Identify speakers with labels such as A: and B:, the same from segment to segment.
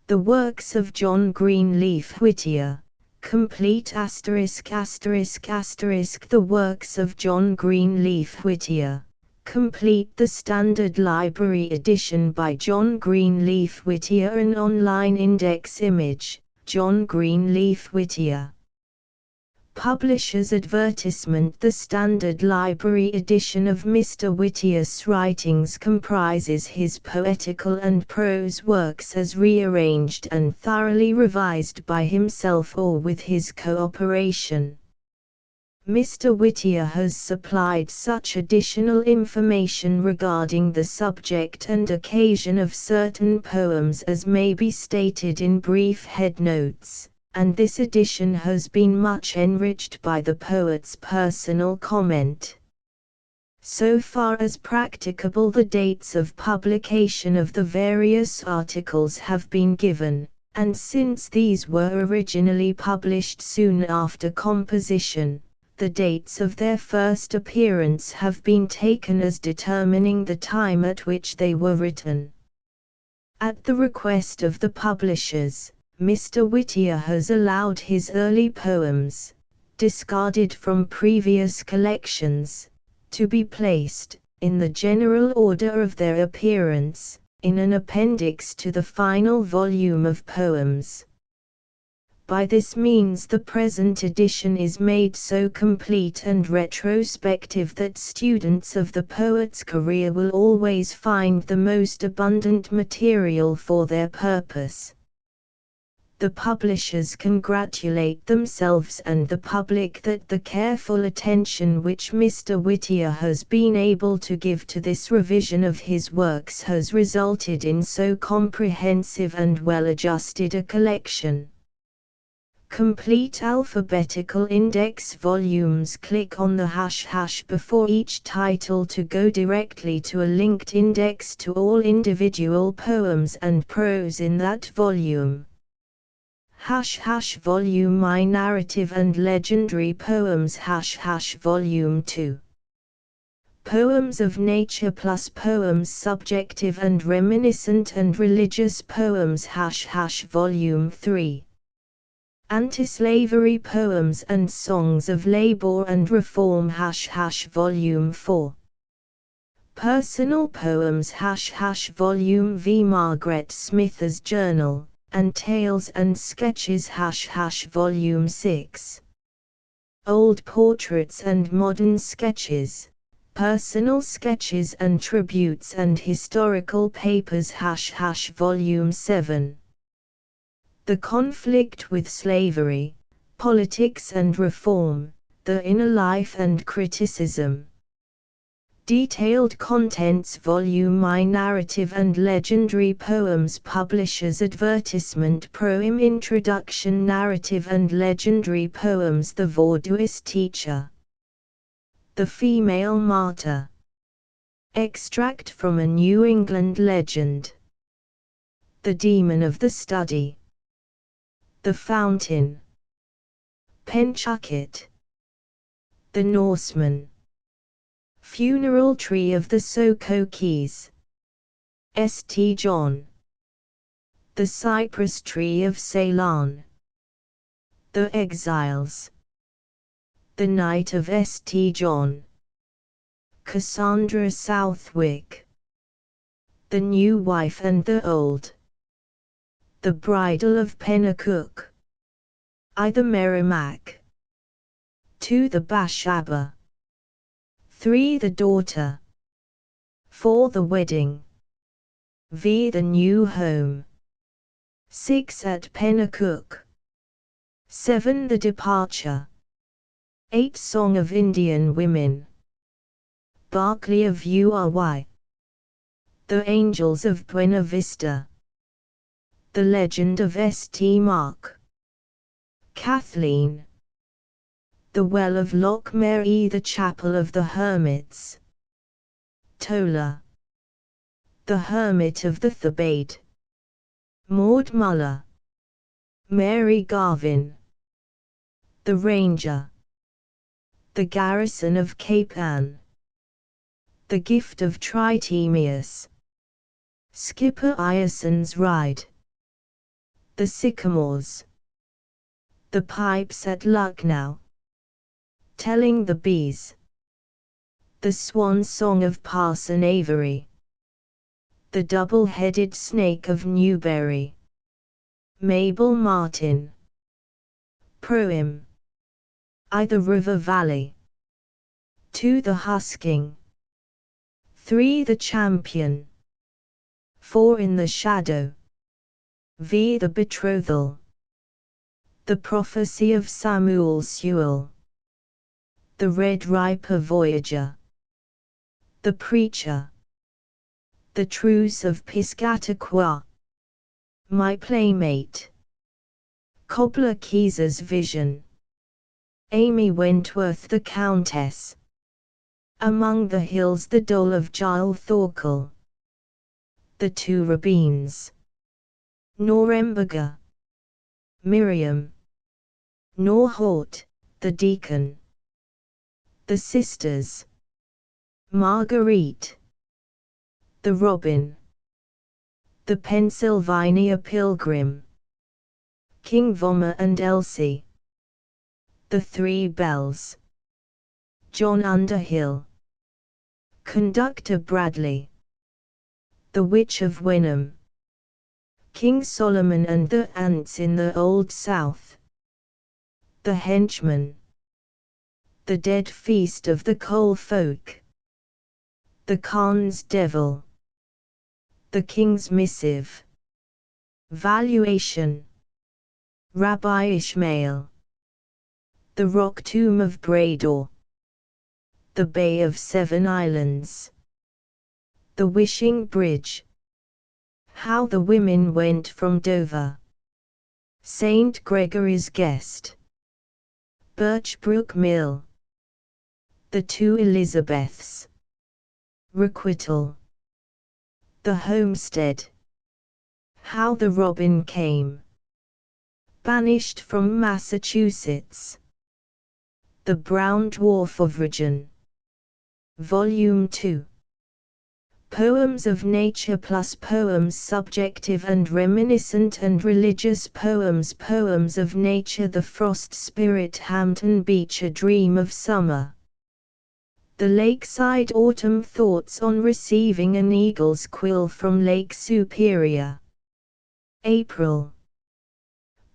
A: The works of John Greenleaf Whittier. Complete ******. The works of John Greenleaf Whittier. Complete. The Standard Library Edition by John Greenleaf Whittier. An online index image, John Greenleaf Whittier. Publisher's advertisement. The Standard Library edition of Mr. Whittier's writings comprises his poetical and prose works as rearranged and thoroughly revised by himself or with his cooperation. Mr. Whittier has supplied such additional information regarding the subject and occasion of certain poems as may be stated in brief headnotes, and this edition has been much enriched by the poet's personal comment. So far as practicable, the dates of publication of the various articles have been given, and since these were originally published soon after composition, the dates of their first appearance have been taken as determining the time at which they were written. At the request of the publishers, Mr. Whittier has allowed his early poems, discarded from previous collections, to be placed, in the general order of their appearance, in an appendix to the final volume of poems. By this means the present edition is made so complete and retrospective that students of the poet's career will always find the most abundant material for their purpose. The publishers congratulate themselves and the public that the careful attention which Mr. Whittier has been able to give to this revision of his works has resulted in so comprehensive and well-adjusted a collection. Complete alphabetical index volumes. Click on the ## before each title to go directly to a linked index to all individual poems and prose in that volume. ## Volume I Narrative and Legendary Poems ## Volume 2. Poems of Nature plus Poems Subjective and Reminiscent and Religious Poems ## Volume 3. Anti-slavery Poems and Songs of Labor and Reform ## Volume 4. Personal Poems ## Volume V. Margaret Smith's Journal, and Tales and Sketches ## Volume 6. Old Portraits and Modern Sketches, Personal Sketches and Tributes and Historical Papers ## Volume 7. The Conflict with Slavery, Politics and Reform, The Inner Life and Criticism. Detailed Contents Volume I Narrative and Legendary Poems Publishers Advertisement Proem Introduction Narrative and Legendary Poems The Voodooist Teacher. The Female Martyr. Extract from a New England Legend. The Demon of the Study. The Fountain. Pentucket. The Norseman. Funeral Tree of the Soko Keys. St. John. The Cypress Tree of Ceylon. The Exiles. The Night of St. John. Cassandra Southwick. The New Wife and the Old. The Bridal of Pennacook. I the Merrimac. 2 the Bashaba. 3 the Daughter. 4 the Wedding. V the New Home. 6 at Pennacook. 7 the Departure. 8 Song of Indian Women. Barclay of Ury. The Angels of Buena Vista. The Legend of St. Mark. Kathleen. The Well of Loch Mary. The Chapel of the Hermits. Tola. The Hermit of the Thebaid. Maud Muller. Mary Garvin. The Ranger. The Garrison of Cape Ann. The Gift of Tritemius. Skipper Ireson's Ride. the sycamores, the pipes at Lucknow, telling the bees, the swan song of Parson Avery, the double-headed snake of Newbury, Mabel Martin, Proem, I the river valley, 2 the husking, 3 the champion, 4 in the shadow, V the betrothal, the prophecy of Samuel Sewell, the Red Riper Voyager, the preacher, the truce of Piscataqua, my playmate, Cobbler Keys's vision, Amy Wentworth the Countess, among the hills the dole of Giles Thorkel, the 2 Rabines, Noremberga, Miriam, Norhort, the deacon, the sisters, Marguerite, the robin, the Pennsylvania pilgrim, King Vommer and Elsie, the 3 bells, John Underhill, Conductor Bradley, the Witch of Wenham, King Solomon and the ants in the Old South, the henchman, the dead feast of the coal folk, the Khan's devil, the King's missive, valuation, Rabbi Ishmael, the rock tomb of Brador, the Bay of 7 Islands, the Wishing Bridge, how the women went from Dover, St. Gregory's Guest, Birchbrook Mill, the 2 Elizabeths, Requital, the Homestead, how the robin came, banished from Massachusetts, the Brown Dwarf of Region, Volume 2. Poems of nature plus poems subjective and reminiscent and religious poems. Poems of nature, the frost spirit, Hampton Beach, a dream of summer, the lakeside autumn, thoughts on receiving an eagle's quill from Lake Superior, April,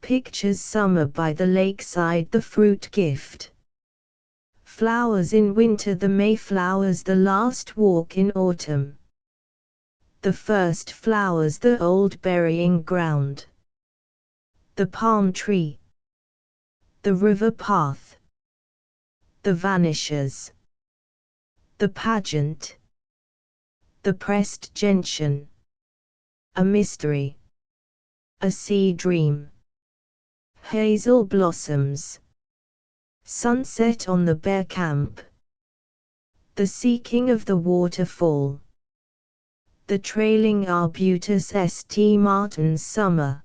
A: pictures summer by the lakeside, the fruit gift, flowers in winter, the Mayflowers, the last walk in autumn, the first flowers, the old burying ground, the palm tree, the river path, the vanishers, the pageant, the pressed gentian, a mystery, a sea dream, hazel blossoms, sunset on the Bear Camp, the seeking of the waterfall, the trailing arbutus, St. Martin's summer,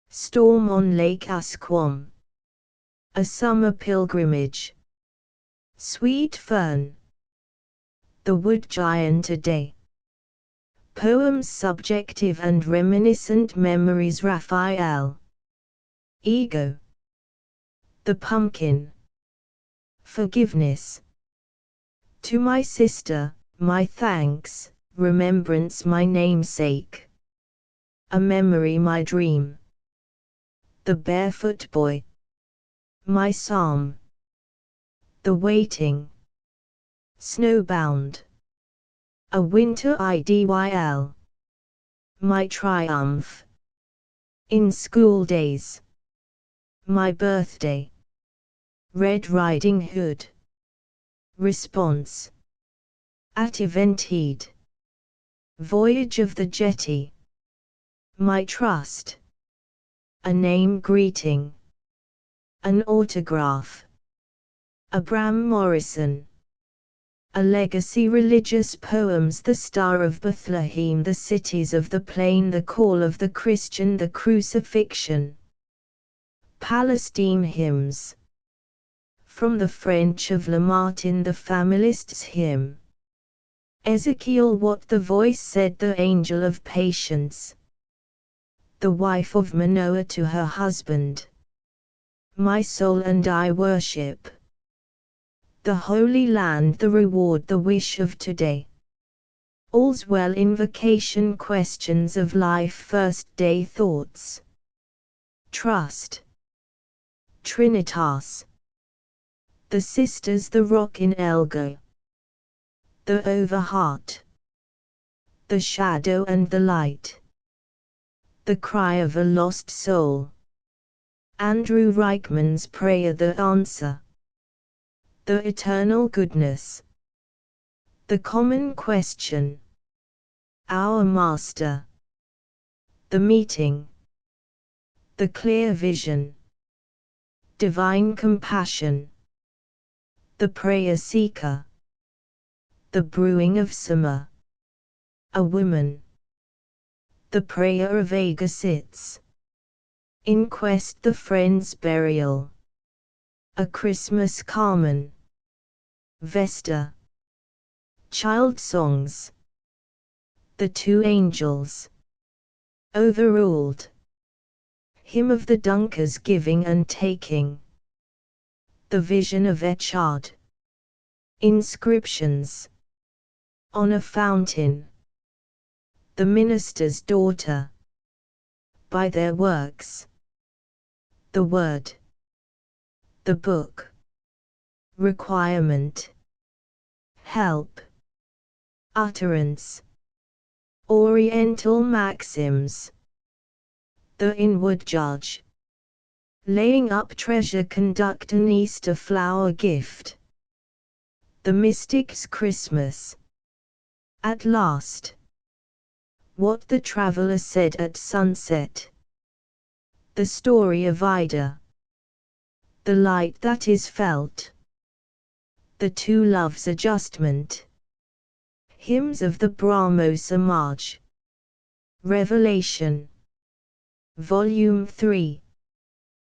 A: storm on Lake Asquam, a summer pilgrimage, sweet fern, the wood giant, a day, poems subjective and reminiscent, memories, Raphael, ego, the pumpkin, forgiveness, to my sister, my thanks, remembrance, my namesake, a memory, my dream, the barefoot boy, my psalm, the waiting, snowbound, a winter idyll, my triumph, in school days, my birthday, Red Riding Hood, response, at Eventide, voyage of the jetty, my trust, a name greeting, an autograph, Abram Morrison, a legacy, religious poems, the Star of Bethlehem, the cities of the plain, the call of the Christian, the crucifixion, Palestine hymns, from the French of Lamartine, the Familists' hymn, Ezekiel, what the voice said, the angel of patience, the wife of Manoah to her husband. My soul and I worship the Holy Land, the reward, the wish of today. All's well invocation, questions of life, first day thoughts. Trust. Trinitas. The sisters, the rock in Elgo. The overheart. The shadow and the light. The cry of a lost soul. Andrew Reichman's prayer, the answer. The eternal goodness. The common question. Our Master. The meeting. The clear vision. Divine compassion. The prayer seeker. The brewing of summer. A woman. The prayer of Agassiz. In quest, the friend's burial. A Christmas Carmen. Vesta. Child songs. The two angels. Overruled. Hymn of the Dunkers, giving and taking. The vision of Echard. Inscriptions. On a fountain. The minister's daughter. By their works. The word. The book. Requirement. Help. Utterance. Oriental maxims. The inward judge. Laying up treasure, conduct an Easter flower gift. The mystic's Christmas. At last. What the traveler said at sunset. The story of Ida. The light that is felt. The two loves adjustment. Hymns of the Brahmo Samaj. Revelation. Volume 3.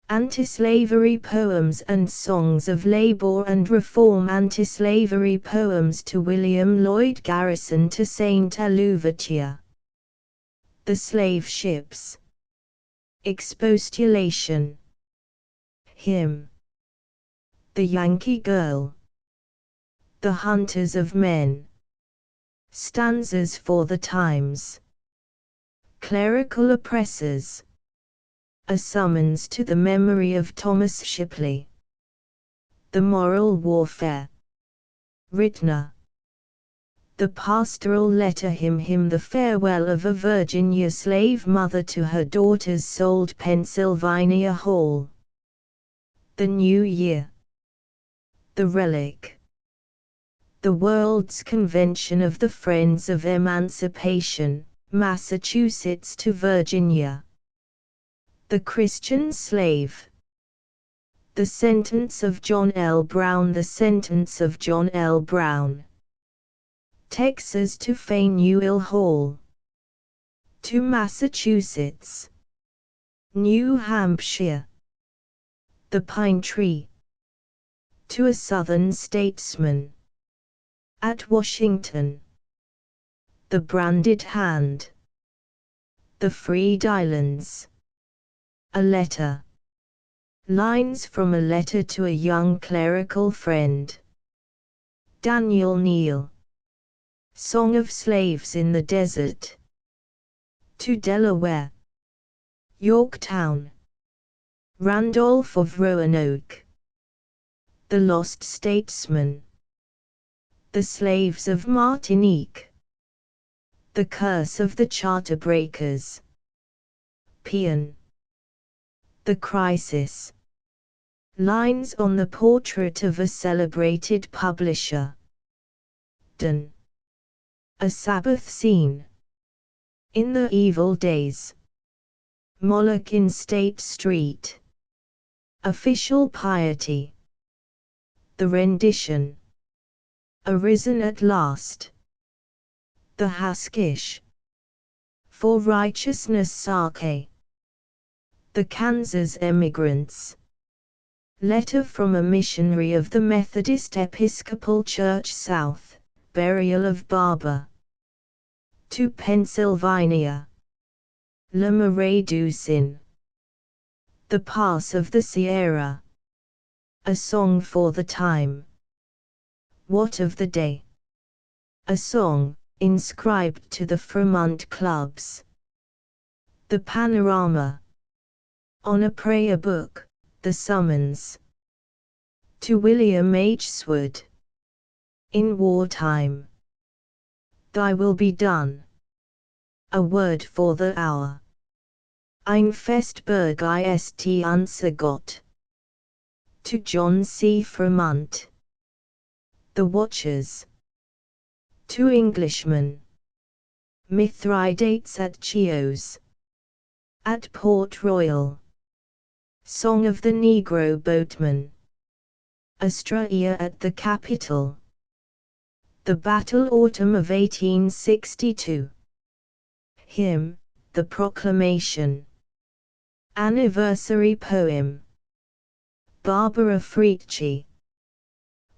A: Anti-slavery poems and songs of labor and reform. Anti-slavery poems to William Lloyd Garrison, to Saint Whittier. The slave ships. Expostulation. Hymn. The Yankee Girl. The Hunters of Men. Stanzas for the Times. Clerical Oppressors. A summons to the memory of Thomas Shipley. The Moral Warfare. Ritner. The Pastoral Letter Hymn. The farewell of a Virginia slave mother to her daughters, sold Pennsylvania Hall. The New Year. The Relic. The World's Convention of the Friends of Emancipation, Massachusetts to Virginia. The Christian Slave. The Sentence of John L. Brown. The Sentence of John L. Brown. Texas to Faneuil Hall. To Massachusetts. New Hampshire. The Pine Tree. To a Southern statesman. At Washington. The Branded Hand. The Freed Islands. A letter. Lines from a letter to a young clerical friend. Daniel Neal. Song of Slaves in the Desert. To Delaware. Yorktown. Randolph of Roanoke. The Lost Statesman. The Slaves of Martinique. The Curse of the Charter Breakers. Peon. The Crisis. Lines on the portrait of a celebrated publisher. Don. A Sabbath Scene. In the Evil Days. Moloch in State Street. Official Piety. The Rendition. Arisen at Last. The Haskish. For Righteousness Sake. The Kansas Emigrants. Letter from a missionary of the Methodist Episcopal Church South, burial of Barber. To Pennsylvania. Le Marais du Sin. The Pass of the Sierra. A Song for the Time. What of the Day? A song, inscribed to the Fremont clubs. The Panorama. On a prayer book, the summons. To William H. Swood. In wartime. Thy will be done. A word for the hour. Ein Festberg ist unser Gott. To John C. Fremont. The Watchers. Two Englishmen. Mithridates at Chios. At Port Royal. Song of the Negro Boatman. Australia at the Capitol. The Battle Autumn of 1862. Hymn, The Proclamation. Anniversary Poem. Barbara Frietchie.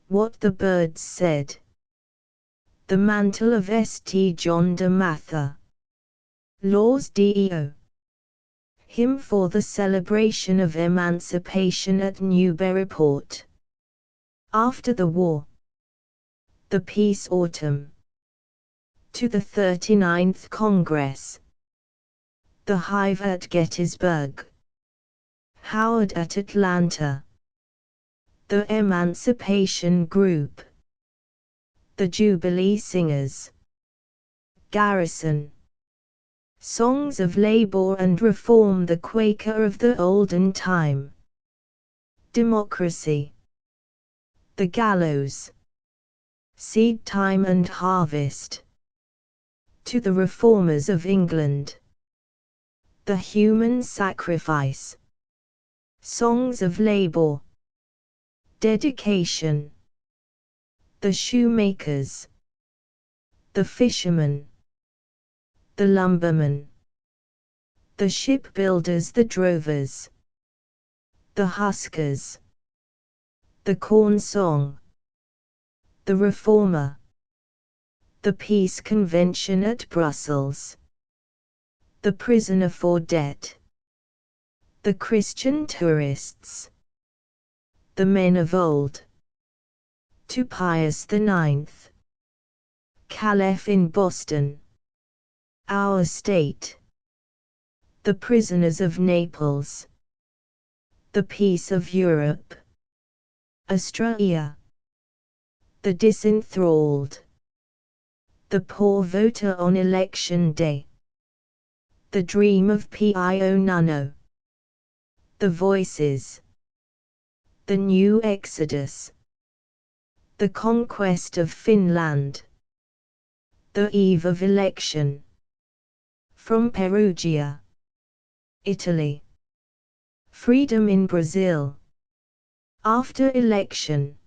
A: What the Birds Said. The Mantle of St. John de Matha. Laws Deo. Hymn for the celebration of emancipation at Newburyport. After the war. The Peace Autumn. To the 39th Congress. The Hive at Gettysburg. Howard at Atlanta. The Emancipation Group. The Jubilee Singers. Garrison. Songs of Labor and Reform, the Quaker of the olden time. Democracy. The Gallows. Seed Time and Harvest. To the Reformers of England. The Human Sacrifice. Songs of Labor. Dedication. The Shoemakers. The Fishermen. The Lumbermen. The Shipbuilders, the Drovers. The Huskers. The Corn Song. The Reformer. The Peace Convention at Brussels. The Prisoner for Debt. The Christian Tourists. The Men of Old. To Pius IX. Caliph in Boston. Our State. The Prisoners of Naples. The Peace of Europe. Australia. The Disenthralled. The Poor Voter on Election Day. The Dream of Pio Nunno. The Voices. The New Exodus. The Conquest of Finland. The Eve of Election. From Perugia. Italy. Freedom in Brazil. After election.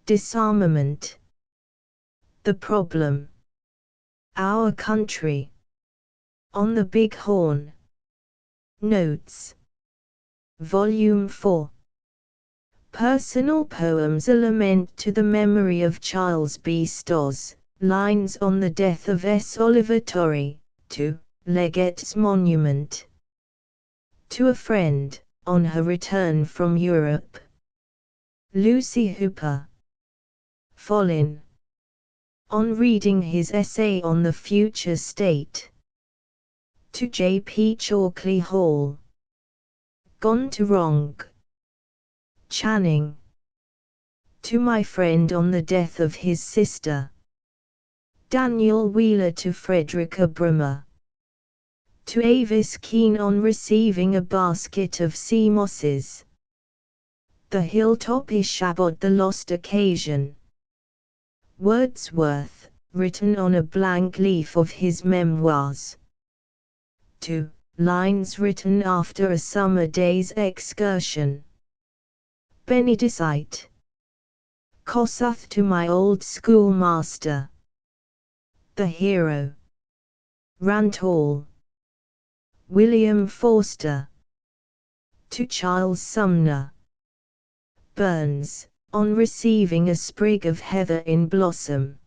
A: Disarmament. The Problem. Our Country. On the Big Horn. Notes. Volume 4. Personal Poems, a lament to the memory of Charles B. Stoss, lines on the death of S. Oliver Torrey, to Legate's Monument. To a friend, on her return from Europe. Lucy Hooper. Follin. On reading his essay on the future state. To J. P. Chalkley Hall. Gone to Wrong. Channing. To my friend on the death of his sister. Daniel Wheeler to Frederica Brimmer. To Avis Keen on receiving a basket of sea mosses. The Hilltop Ishabod, the Lost Occasion. Wordsworth, written on a blank leaf of his memoirs. To lines written after a summer day's excursion. Benedicite. Kossuth to my old schoolmaster. The Hero. Rantoul. William Forster. To Charles Sumner. Burns, on receiving a sprig of heather in blossom.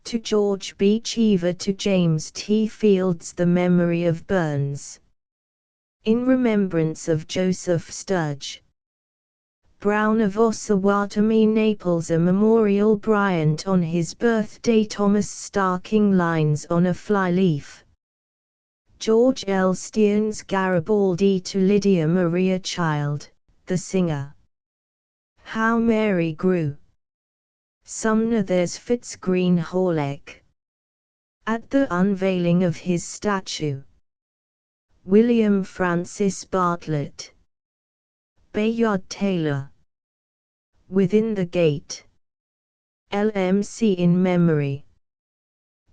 A: To George B. Cheever, to James T. Fields, the memory of Burns. In remembrance of Joseph Sturge Brown of Osawatomie, Naples, a memorial Bryant on his birthday. Thomas Starking lines on a flyleaf. George L. Stearns Garibaldi, to Lydia Maria Child, the singer. How Mary Grew. Sumner, there's Fitz Green Halleck. At the unveiling of his statue. William Francis Bartlett. Bayard Taylor. Within the Gate. LMC in memory.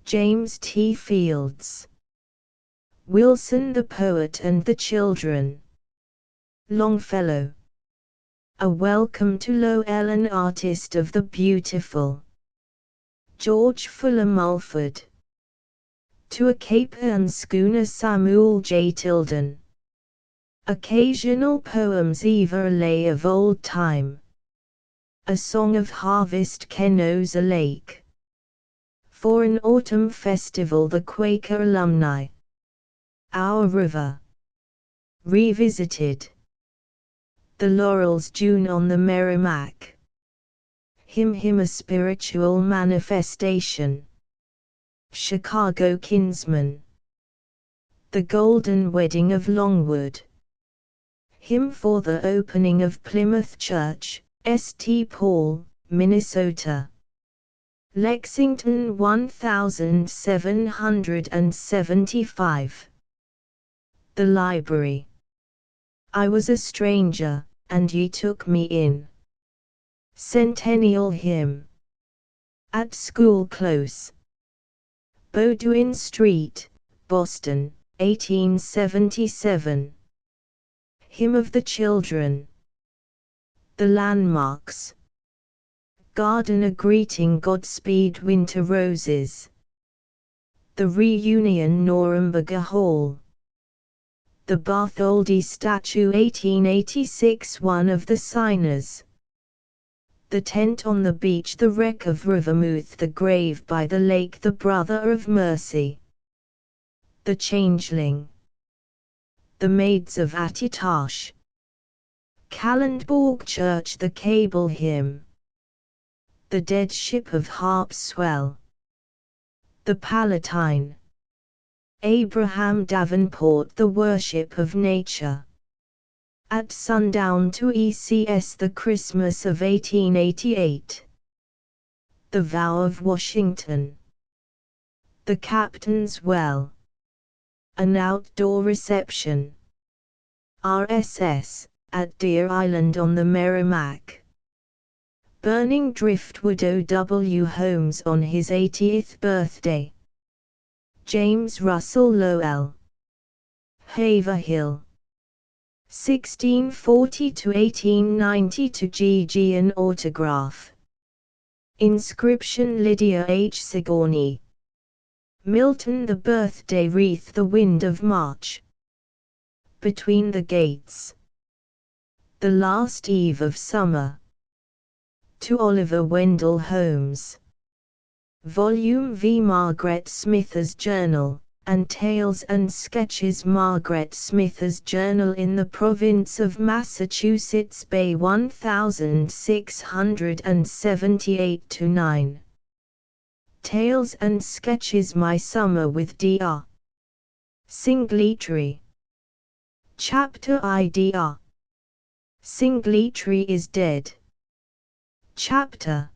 A: James T. Fields. Wilson the Poet and the Children. Longfellow. A Welcome to Lowell, an artist of the beautiful. George Fuller Mulford. To a Cape Ann schooner, Samuel J. Tilden. Occasional poems, Eva, a lay of old time. A song of harvest, Kenosa Lake. For an autumn festival, the Quaker alumni. Our River. Revisited. The Laurels, June on the Merrimack. Hymn, a spiritual manifestation. Chicago Kinsman. The Golden Wedding of Longwood. Hymn for the opening of Plymouth Church, St. Paul, Minnesota. Lexington 1775. The Library. I was a stranger, and ye took me in. Centennial Hymn. At School Close. Bowdoin Street, Boston, 1877. Hymn of the Children. The Landmarks. Garden, a greeting, Godspeed, Winter Roses. The Reunion, Norimberga Hall. The Bartholdi Statue, 1886, one of the signers. The Tent on the Beach, the Wreck of Rivermouth, the Grave by the Lake, the Brother of Mercy. The Changeling. The Maids of Attitash. Kalundborg Church, the Cable Hymn. The Dead Ship of Harpswell. The Palatine. Abraham Davenport, the Worship of Nature. At Sundown, to ECS, the Christmas of 1888. The Vow of Washington. The Captain's Well. An outdoor reception. RSS, at Deer Island on the Merrimack. Burning driftwood, O.W. Holmes on his 80th birthday. James Russell Lowell. Haverhill. 1640 to 1890, to G.G. an autograph. Inscription, Lydia H. Sigourney. Milton, the birthday wreath, the wind of March. Between the Gates. The last eve of summer. To Oliver Wendell Holmes. Volume V, Margaret Smithers Journal, and Tales and Sketches, Margaret Smithers Journal in the Province of Massachusetts Bay, 1678-9. Tales and Sketches, My Summer with Dr. Singletary. Chapter IDR. Singletary is dead. Chapter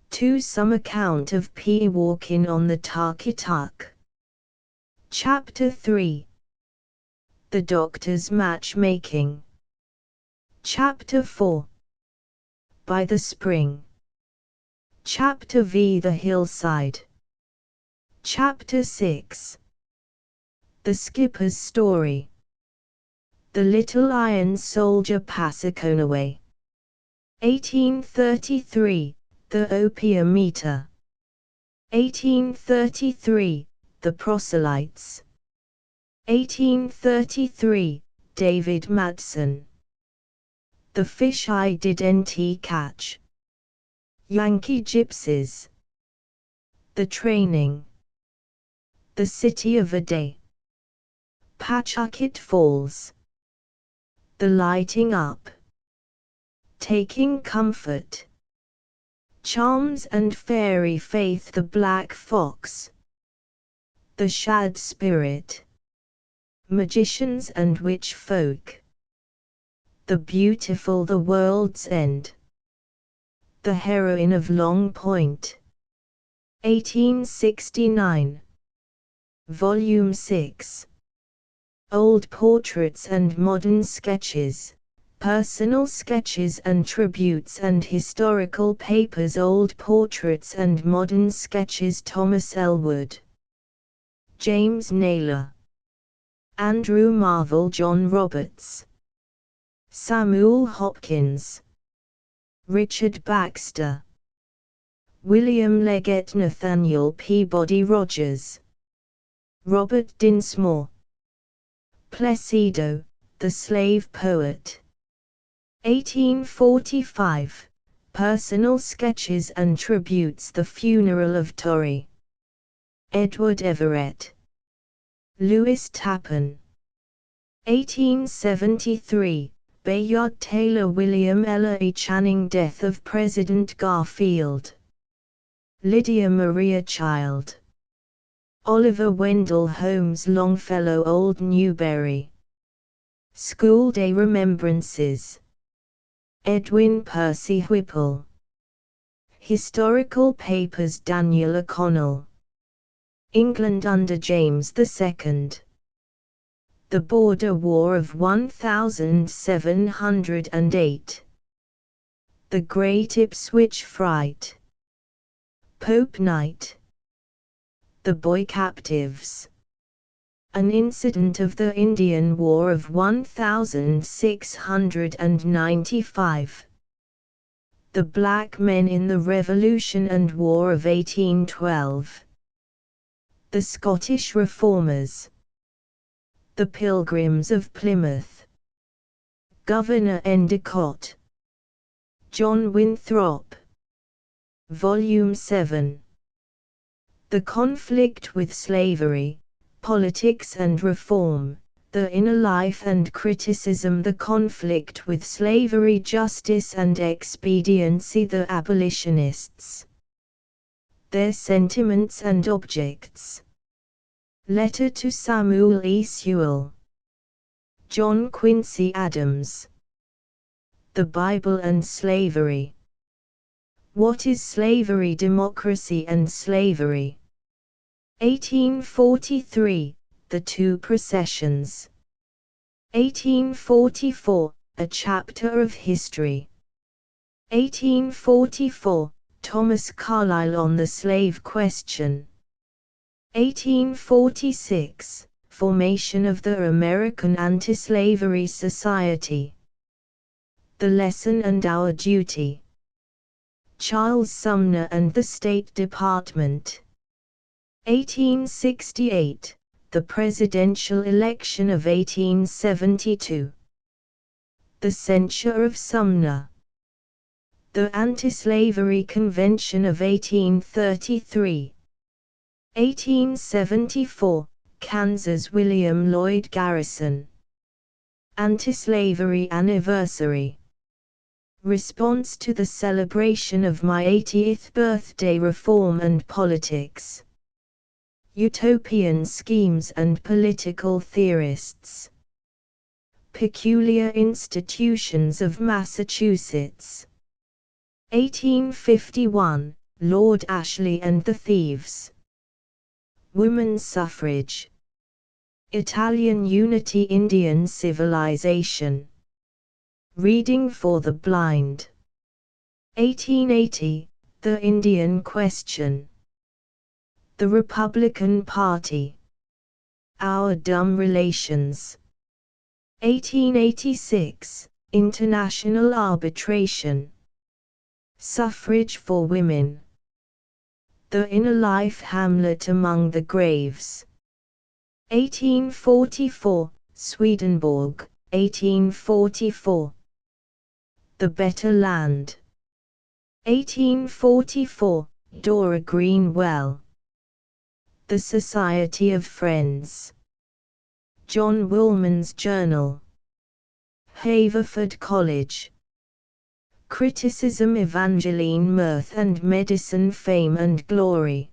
A: 2, Some account of Peewalkin on the Tarkituck. Chapter 3, The Doctor's Matchmaking. Chapter 4, By the Spring. Chapter V, The Hillside. Chapter 6, The Skipper's Story. The Little Iron Soldier, Passaconaway. 1833, The Opium Eater. 1833, The Proselytes. 1833, David Madsen. The Fish I Didn't Catch. Yankee Gypsies. The training. The city of a day. Pawtucket Falls. The lighting up. Taking comfort. Charms and fairy faith. The black fox. The shad spirit. Magicians and witch folk. The beautiful. The world's end. The heroine of Long Point. 1869. Volume 6. Old Portraits and Modern Sketches, Personal Sketches and Tributes and Historical Papers. Old Portraits and Modern Sketches. Thomas Elwood, James Naylor, Andrew Marvell. John Roberts, Samuel Hopkins, Richard Baxter, William Leggett. Nathaniel Peabody Rogers, Robert Dinsmore. Placido, the Slave Poet. 1845. Personal Sketches and Tributes. The Funeral of Torrey. Edward Everett. Lewis Tappan. 1873. Bayard Taylor. William Ellery Channing. Death of President Garfield. Lydia Maria Child. Oliver Wendell Holmes. Longfellow. Old Newberry. School Day Remembrances. Edwin Percy Whipple. Historical Papers. Daniel O'Connell. England under James II. The Border War of 1708. The Great Ipswich Fright. Pope Night. The Boy Captives. An incident of the Indian War of 1695. The Black Men in the Revolution and War of 1812. The Scottish Reformers. The Pilgrims of Plymouth. Governor Endicott. John Winthrop. Volume 7. The Conflict with Slavery, Politics and Reform, The Inner Life and Criticism. The Conflict with Slavery, Justice and Expediency. The Abolitionists. Their Sentiments and Objects. Letter to Samuel E. Sewell. John Quincy Adams. The Bible and Slavery. What is Slavery? Democracy and Slavery. 1843, The Two Processions. 1844, A Chapter of History. 1844, Thomas Carlyle on the Slave Question. 1846, Formation of the American Anti-Slavery Society. The Lesson and Our Duty. Charles Sumner and the State Department. 1868, The Presidential Election of 1872. The Censure of Sumner. The Anti-Slavery Convention of 1833. 1874, Kansas. William Lloyd Garrison. Anti-Slavery Anniversary. Response to the celebration of my 80th birthday. Reform and Politics. Utopian Schemes and Political Theorists. Peculiar Institutions of Massachusetts. 1851, Lord Ashley and the Thieves. Women's Suffrage. Italian Unity. Indian Civilization. Reading for the Blind. 1880, The Indian Question. The Republican Party. Our Dumb Relations. 1886, International Arbitration. Suffrage for Women. The Inner Life. Hamlet Among the Graves. 1844, Swedenborg. 1844. The Better Land. 1844, Dora Greenwell. The Society of Friends. John Woolman's Journal. Haverford College. Criticism Evangeline Mirth and Medicine Fame and Glory.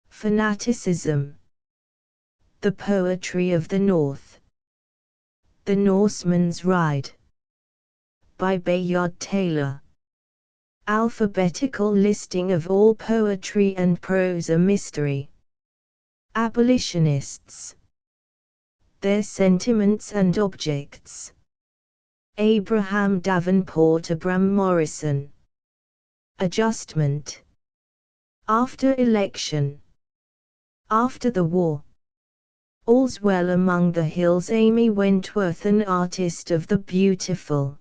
A: Fanaticism. The Poetry of the North. The Norseman's Ride. By Bayard Taylor. Alphabetical listing of all poetry and prose a mystery. Abolitionists. Their sentiments and objects. Abraham Davenport Abram Morrison. Adjustment. After election. After the war. All's well among the hills. Amy Wentworth, an artist of the beautiful.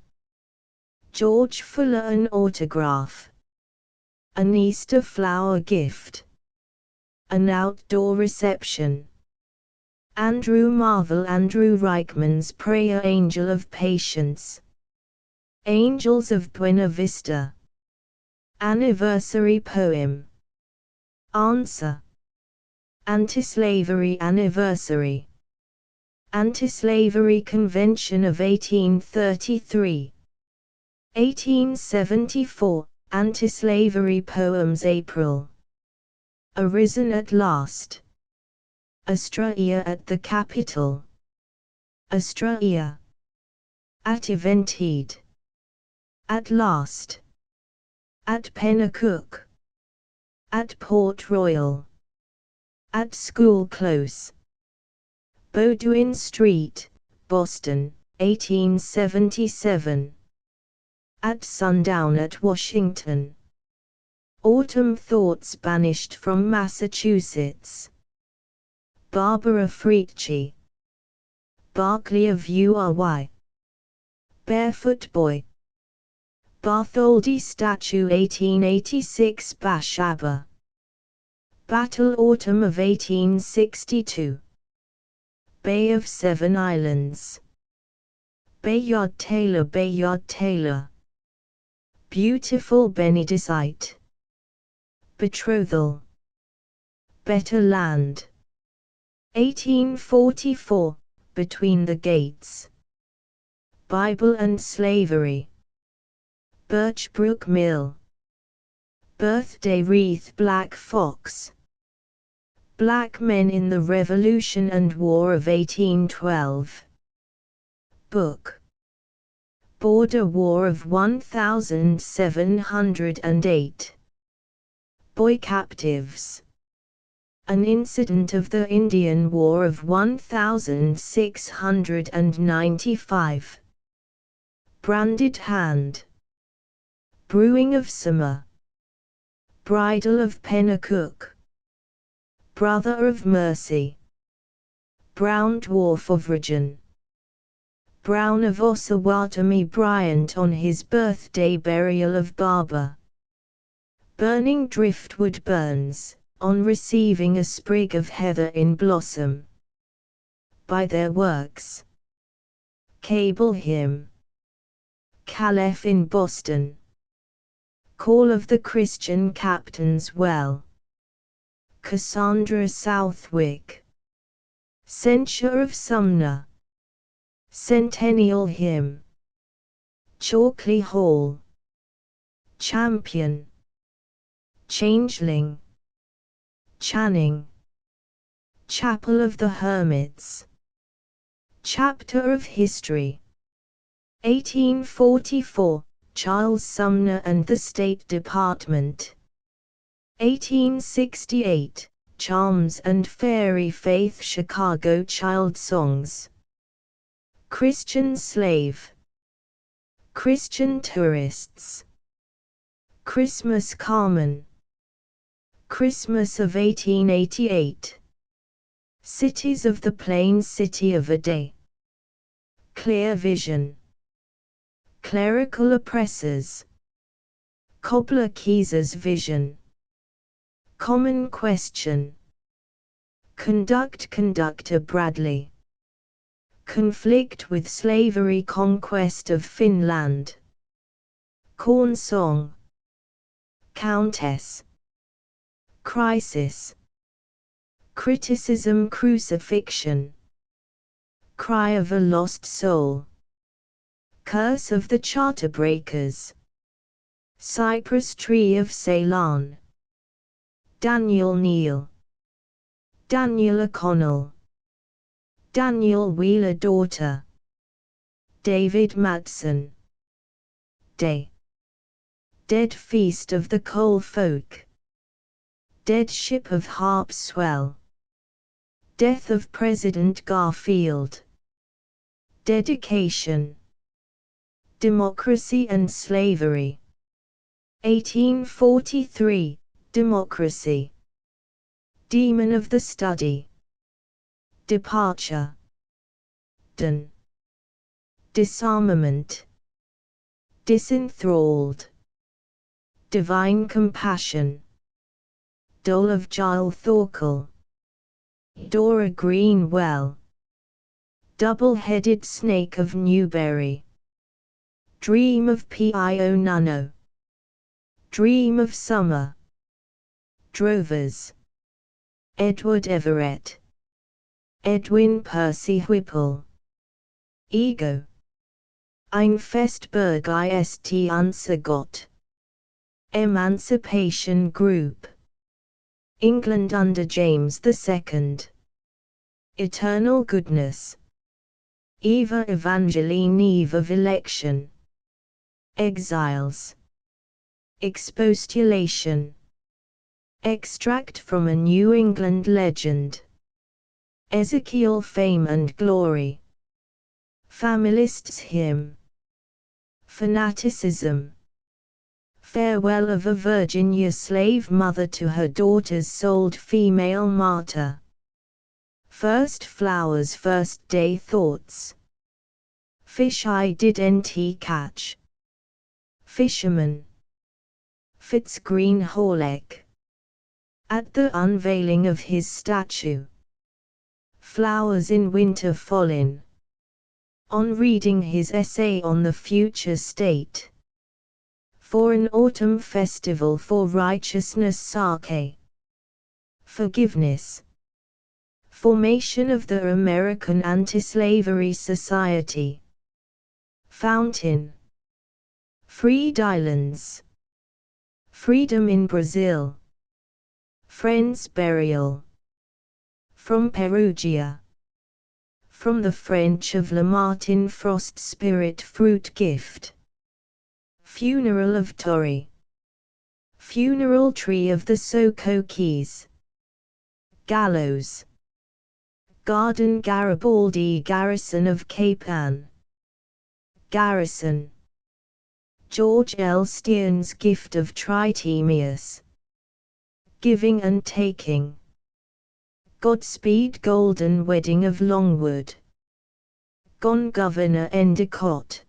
A: George Fuller, an autograph. An Easter flower gift. An outdoor reception. Andrew Marvell, Andrew Reichman's Prayer, Angel of Patience. Angels of Buena Vista. Anniversary poem. Answer. Anti-slavery anniversary. Anti-slavery Convention of 1833. 1874, Anti-slavery poems April. Arisen at last. Australia at the Capitol. Australia. At Eventide. At last. At Pennacook. At Port Royal. At School Close. Bowdoin Street, Boston, 1877. At sundown at Washington. Autumn thoughts banished from Massachusetts. Barbara Frietchie. Barclay of URY. Barefoot Boy. Bartholdi Statue 1886 Bashaba. Battle Autumn of 1862. Bay of Seven Islands. Bayard Taylor, Bayard Taylor. Beautiful Benedicite. Betrothal. Better Land. 1844, Between the Gates. Bible and Slavery. Birchbrook Mill. Birthday Wreath, Black Fox. Black Men in the Revolution and War of 1812. Book. Border War of 1708. Boy Captives. An Incident of the Indian War of 1695. Branded Hand. Brewing of Summer. Bridal of Pennacook. Brother of Mercy. Brown Dwarf of Region. Brown of Osawatomie Bryant on his birthday burial of Barber. Burning driftwood burns, on receiving a sprig of heather in blossom. By their works. Cable Hymn. Caliph in Boston. Call of the Christian Captain's Well. Cassandra Southwick. Censure of Sumner. Centennial Hymn. Chalkley Hall. Champion. Changeling. Channing. Chapel of the Hermits. Chapter of History. 1844, Charles Sumner and the State Department. 1868, Charms and Fairy Faith Chicago Child Songs. Christian Slave. Christian Tourists. Christmas Carmen. Christmas of 1888. Cities of the Plain, City of a Day. Clear Vision. Clerical Oppressors. Cobbler Keys's Vision. Common Question. Conductor Bradley. Conflict with Slavery, Conquest of Finland. Corn Song. Countess. Crisis. criticism, crucifixion, cry of a lost soul, curse of the charter breakers, cypress tree of Ceylon, Daniel Neal, Daniel O'Connell, Daniel Wheeler daughter, David Matson, Day, dead feast of the coal folk, dead ship of harp swell, death of President Garfield, dedication, democracy and slavery, 1843, democracy, demon of the study, departure, disarmament, disenthralled, divine compassion, dole of Giles Thorkel, Dora Greenwell, double-headed snake of Newberry, dream of Pio Nunno, dream of summer, drovers, Edward Everett, Edwin Percy Whipple, ego, ein Festberg ist Unsergott, Emancipation Group, England under James II, eternal goodness, Eva Evangeline, eve of election, exiles, expostulation, extract from a New England legend, Ezekiel, fame and glory, familists hymn, fanaticism, farewell of a Virginia slave mother to her daughter's sold female martyr, first flowers, first day thoughts, fish I didn't catch, fisherman, Fitzgreen Halleck, at the unveiling of his statue, flowers in winter fallen, on reading his essay on the future state, for an autumn festival for righteousness, sake, forgiveness, formation of the American Anti-Slavery Society, fountain, freed islands, freedom in Brazil, friends' burial, from Perugia, from the French of Lamartine Frost, spirit fruit gift, funeral of Torrey, funeral tree of the Soco Keys, gallows, garden Garibaldi, garrison of Cape Ann, garrison, George L. Stearns, gift of Tritemius, giving and taking, Godspeed, golden wedding of Longwood, gone Governor Endicott,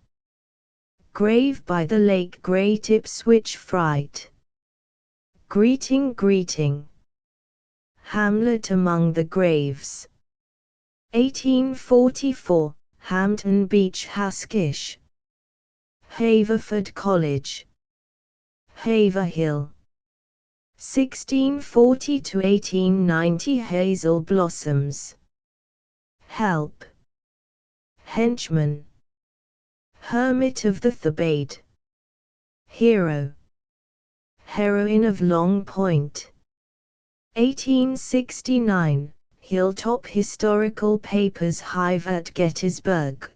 A: grave by the lake, great Ipswich fright, greeting, greeting, hamlet among the graves, 1844, Hampton Beach, Haskish, Haverford College, Haverhill, 1640 to 1890, hazel blossoms, help, henchman, hermit of the Thebaid, hero, heroine of Long Point, 1869, Hilltop Historical Papers, hive at Gettysburg,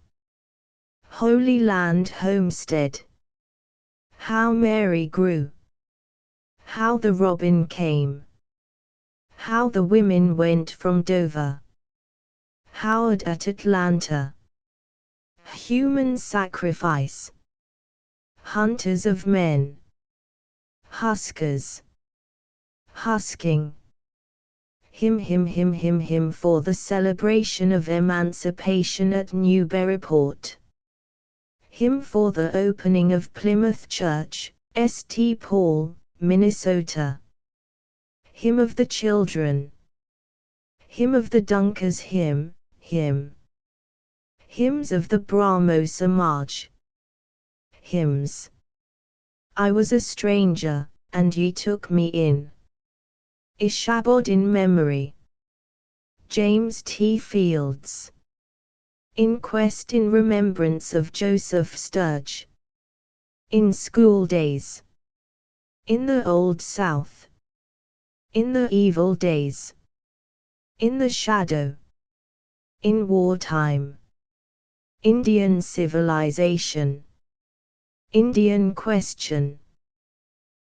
A: Holy Land Homestead, how Mary grew, how the robin came, how the women went from Dover, Howard at Atlanta, human sacrifice, hunters of men, huskers, husking, hymn for the celebration of emancipation at Newburyport, hymn for the opening of Plymouth Church, St. Paul, Minnesota, hymn of the children, hymn of the Dunkers, hymn, hymns of the Brahmo Samaj, hymns, I was a stranger, and ye took me in, Ishabod in memory, James T. Fields. Inquest in Remembrance of Joseph Sturge. In School Days. In the Old South. In the Evil Days. In the Shadow. In Wartime. Indian Civilization. Indian Question.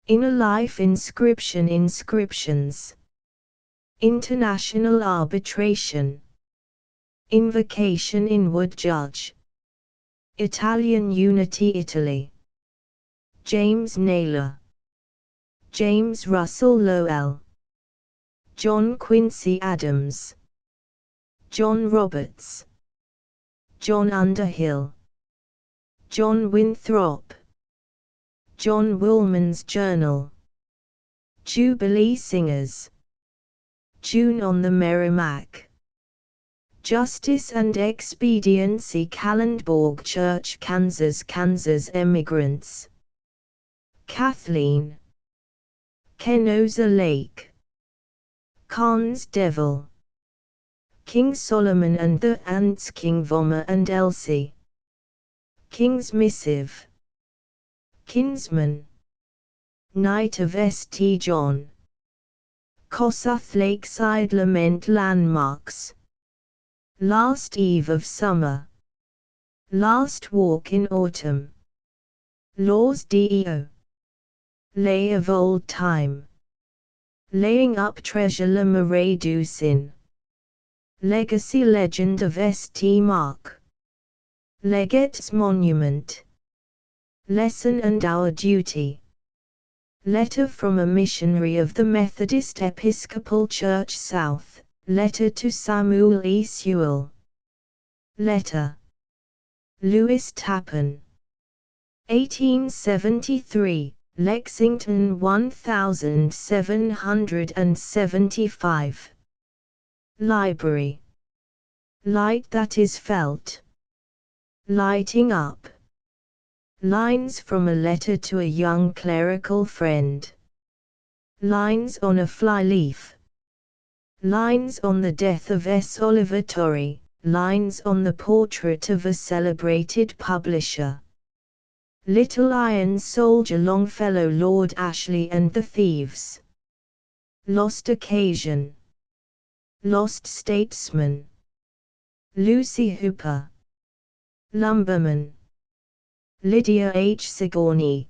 A: Inner Life Inscription. Inscriptions. International Arbitration. Invocation. Inward Judge. Italian Unity. Italy. James Naylor. James Russell Lowell. John Quincy Adams. John Roberts. John Underhill. John Winthrop. John Woolman's Journal. Jubilee Singers. June on the Merrimack. Justice and Expediency. Kalundborg Church, Kansas. Kansas Emigrants. Kathleen. Kenosa Lake. Khan's Devil. King Solomon and the Ants. King Vommer and Elsie. King's Missive. Kinsman. Knight of St. John. Kossuth Lakeside Lament. Landmarks. Last Eve of Summer. Last Walk in Autumn. Laws Deo. Lay of Old Time. Laying Up Treasure. Le Marais du Sin. Legacy. Legend of St. Mark. Legate's Monument. Lesson and Our Duty. Letter from a Missionary of the Methodist Episcopal Church South. Letter to Samuel E. Sewell. Letter. Lewis Tappan. 1873, Lexington 1775. Library. Light that is felt. Lighting up. Lines from a letter to a young clerical friend. Lines on a flyleaf. Lines on the death of S. Oliver Torrey. Lines on the portrait of a celebrated publisher. Little Iron Soldier. Longfellow. Lord Ashley and the Thieves. Lost Occasion. Lost Statesman. Lucy Hooper. Lumberman. Lydia H. Sigourney.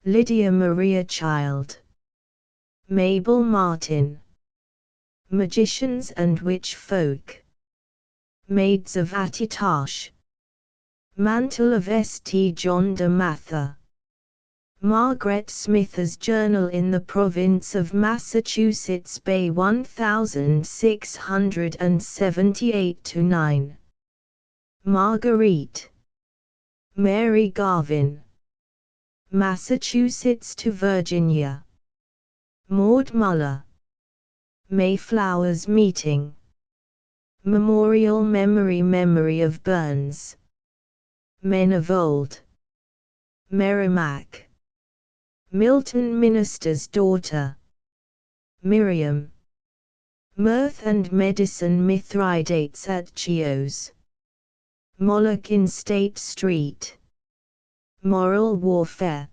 A: Lydia Maria Child. Mabel Martin. Magicians and Witch Folk. Maids of Attitash. Mantle of St. John de Mather. Margaret Smith's Journal in the Province of Massachusetts Bay 1678-9. Marguerite. Mary Garvin. Massachusetts to Virginia. Maud Muller. Mayflower's Meeting. Memorial. Memory of Burns. Men of Old. Merrimack. Milton Minister's Daughter. Miriam. Mirth and Medicine. Mithridates at Chios. Moloch in State Street. Moral Warfare.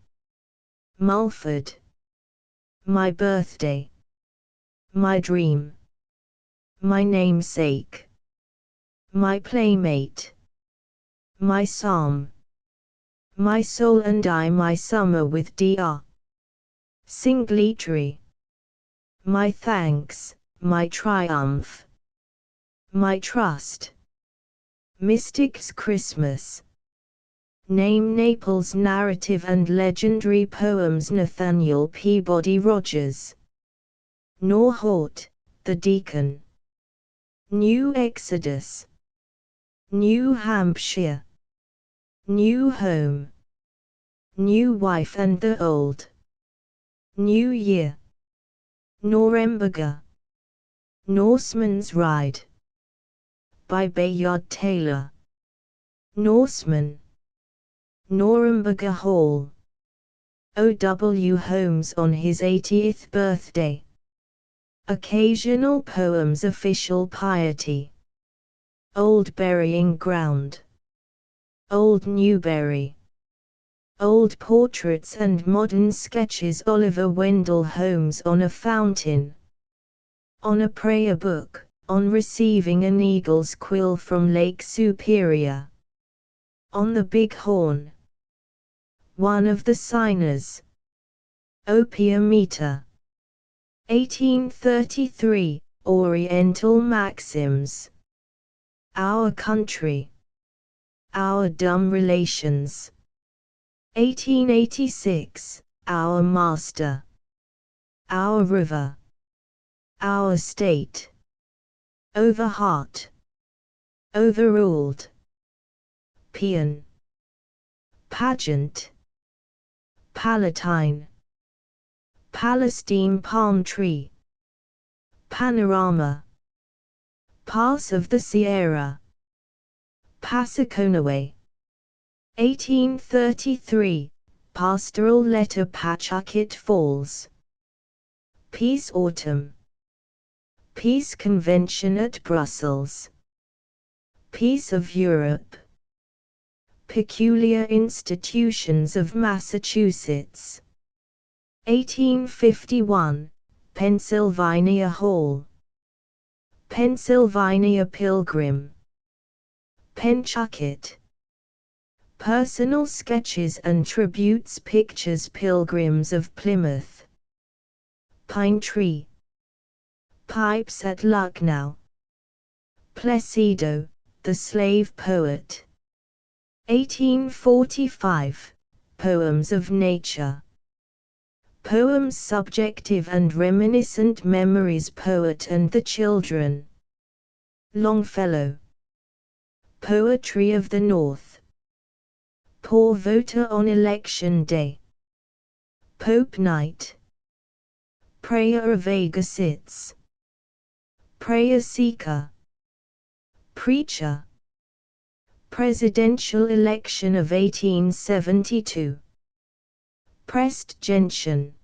A: Mulford. My Birthday. My Dream. My Namesake. My Playmate. My Psalm. My Soul and I. My Summer with Dr. Singletary. My Thanks, My Triumph. My Trust. Mystic's Christmas. Name Naples. Narrative and Legendary Poems. Nathaniel Peabody Rogers. Norhort, the Deacon. New Exodus. New Hampshire. New Home. New Wife and the Old. New Year. Noremberga. Norseman's Ride. By Bayard Taylor. Norseman. Noremberga Hall. O. W. Holmes on his 80th birthday. Occasional poems. Official piety. Old burying ground. Old Newbury. Old portraits and modern sketches. Oliver Wendell Holmes. On a fountain. On a prayer book, on receiving an eagle's quill from Lake Superior. On the Big Horn. One of the signers. Opium Eater. 1833, Oriental Maxims. Our Country. Our Dumb Relations. 1886, Our Master. Our River. Our State. Overheart. Overruled. Paean. Pageant. Palatine. Palestine. Palm tree. Panorama. Pass of the Sierra. Passaconaway. 1833, Pastoral Letter. Pawtucket Falls. Peace. Autumn. Peace Convention at Brussels. Peace of Europe. Peculiar Institutions of Massachusetts. 1851, Pennsylvania Hall. Pennsylvania Pilgrim. Penchucket. Personal Sketches and Tributes. Pictures. Pilgrims of Plymouth. Pine Tree. Pipes at Lucknow. Placido, the Slave Poet. 1845, Poems of Nature. Poems. Subjective and Reminiscent Memories. Poet and the Children. Longfellow. Poetry of the North. Poor Voter on Election Day. Pope Night. Prayer of Agassiz. Prayer Seeker. Preacher. Presidential election of 1872. Pressed Gentian.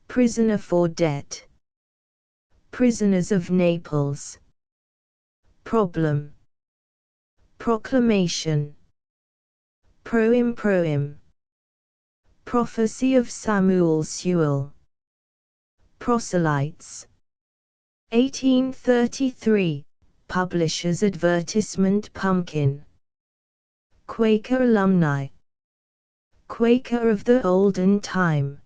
A: Prisoner for debt. Prisoners of Naples. Problem. Proclamation. Proem. Proem. Prophecy of Samuel Sewell. Proselytes. 1833, Publisher's Advertisement. Pumpkin. Quaker Alumni. Quaker of the Olden Time.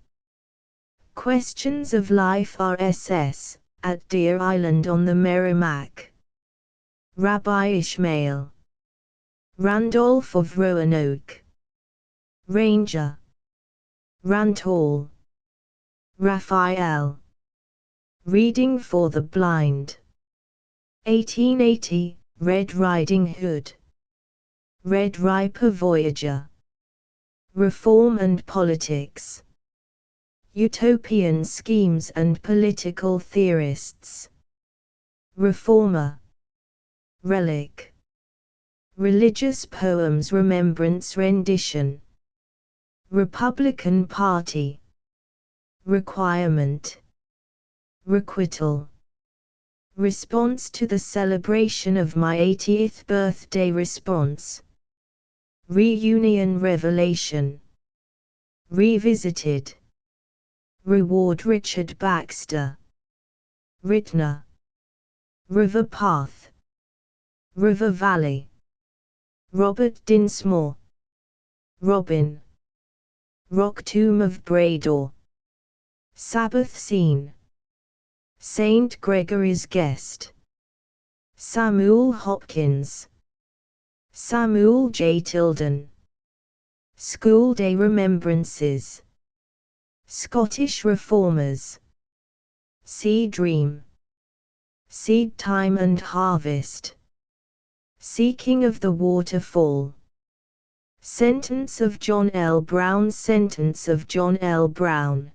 A: Questions of Life. RSS, at Deer Island on the Merrimack. Rabbi Ishmael. Randolph of Roanoke. Ranger. Rantoul. Raphael. Reading for the Blind. 1880, Red Riding Hood. Red Riper Voyager. Reform and Politics. Utopian Schemes and Political Theorists. Reformer. Relic. Religious Poems. Remembrance. Rendition. Republican Party. Requirement. Requital. Response to the celebration of my 80th birthday. Response. Reunion. Revelation. Revisited. Reward. Richard Baxter. Ritner. River Path. River Valley. Robert Dinsmore. Robin. Rock Tomb of Brador. Sabbath Scene. Saint Gregory's Guest. Samuel Hopkins. Samuel J. Tilden. School Day Remembrances. Scottish Reformers. Sea Dream. Seed Time and Harvest. Seeking of the Waterfall. Sentence of John L. Brown. Sentence of John L. Brown.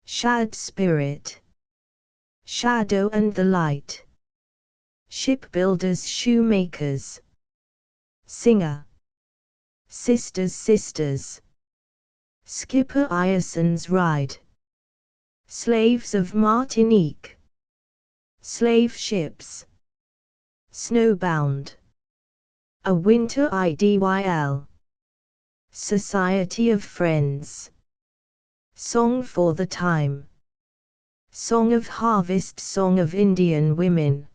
A: Shad Spirit. Shadow and the Light. Shipbuilders. Shoemakers. Singer. Sisters. Sisters. Skipper Ireson's Ride. Slaves of Martinique. Slave ships. Snowbound. A winter idyll. Society of Friends. Song for the Time. Song of Harvest. Song of Indian Women.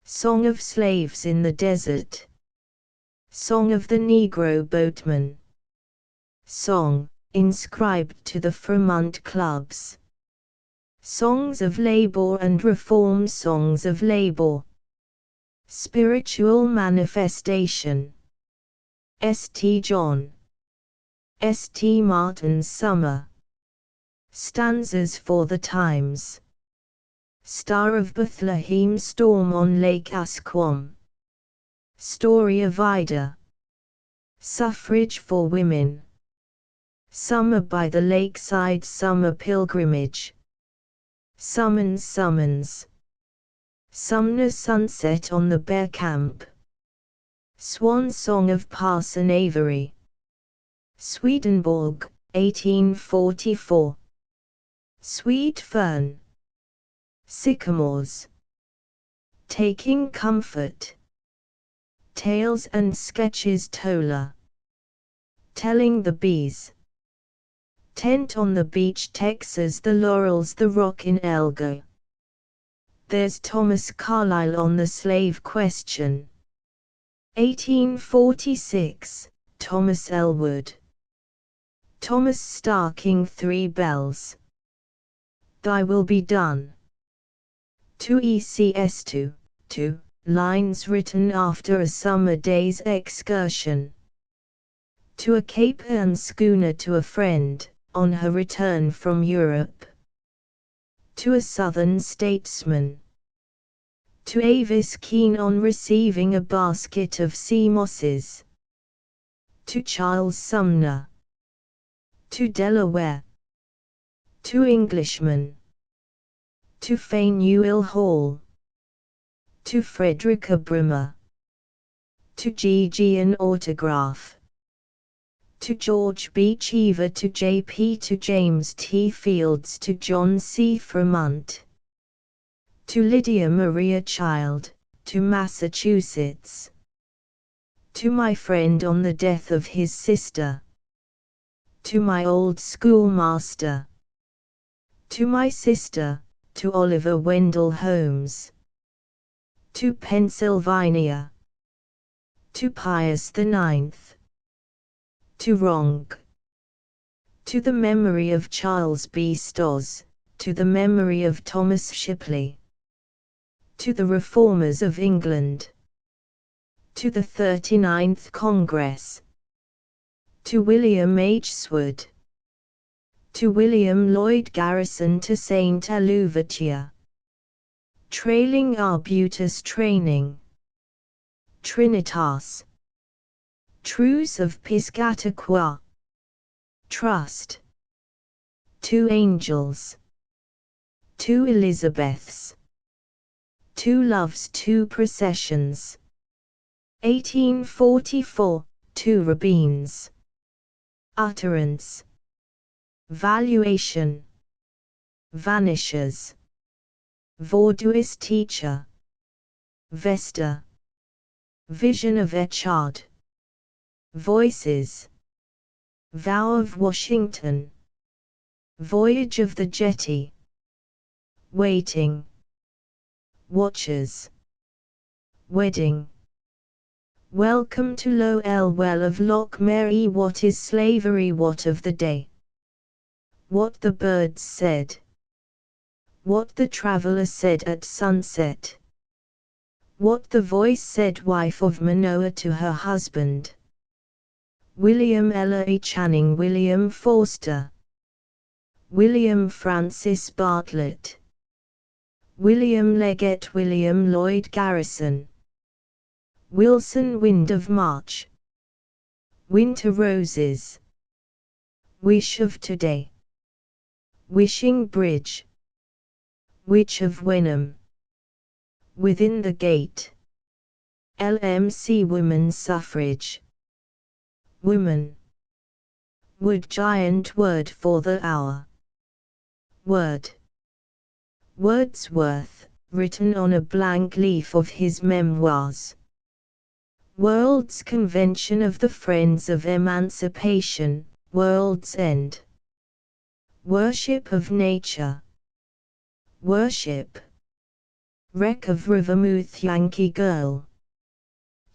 A: Song of Slaves in the Desert. Song of the Negro Boatman. Song, inscribed to the Fremont clubs. Songs of Labor and Reform. Songs of Labor. Spiritual Manifestation. St. John. St. Martin's Summer. Stanzas for the Times. Star of Bethlehem. Storm on Lake Asquam. Story of Ida. Suffrage for Women. Summer by the Lakeside. Summer Pilgrimage. Summons. Summons. Sumner. Sunset on the Bear Camp. Swan Song of Parson Avery. Swedenborg, 1844. Sweet Fern. Sycamores. Taking Comfort. Tales and Sketches. Tola. Telling the Bees. Tent on the Beach. Texas. The Laurels. The Rock in Elgo. There's Thomas Carlyle on the Slave Question. 1846, Thomas Elwood. Thomas Starking. 3 Bells. Thy Will Be Done. 2 ECS 2 lines written after a summer day's excursion. To a Cape Ann schooner. To a friend, on her return from Europe. To a Southern statesman. To Avis keen on receiving a basket of sea mosses. To Charles Sumner. To Delaware. To Englishmen. To Faneuil Hall. To Frederica Brimmer. To Gigi an Autograph. To George B. Cheever. To J.P. To James T. Fields. To John C. Fremont. To Lydia Maria Child, to Massachusetts. To my friend on the death of his sister. To my old schoolmaster. To my sister, to Oliver Wendell Holmes. To Pennsylvania. To Pius IX. To Wrong. To the memory of Charles B. Stoss, to the memory of Thomas Shipley. To the Reformers of England. To the 39th Congress. To William H. Seward. To William Lloyd Garrison. To Saint Louverture. Trailing Arbutus. Training. Trinitas. Truce of Piscataqua. Trust. 2 Angels. 2 Elizabeths. 2 Loves. 2 Processions. 1844, 2 Rabbins. Utterance. Valuation. Vanishes. Vaudois teacher. Vesta. Vision of Echard. Voices. Vow of Washington. Voyage of the Jetty. Waiting. Watchers. Wedding. Welcome to Lowell Well of Loch Mary. What is slavery? What of the day? What the birds said. What the traveller said at sunset. What the voice said. Wife of Manoah to her husband. William Ellery Channing. William Forster. William Francis Bartlett. William Leggett. William Lloyd Garrison. Wilson. Wind of March. Winter Roses. Wish of Today. Wishing Bridge. Witch of Wenham. Within the Gate. LMC. Women's Suffrage. Woman. Wood Giant. Word for the Hour. word. Wordsworth, written on a blank leaf of his memoirs. World's Convention of the Friends of Emancipation, World's End. Worship of Nature. Worship. Wreck of Rivermouth Yankee Girl.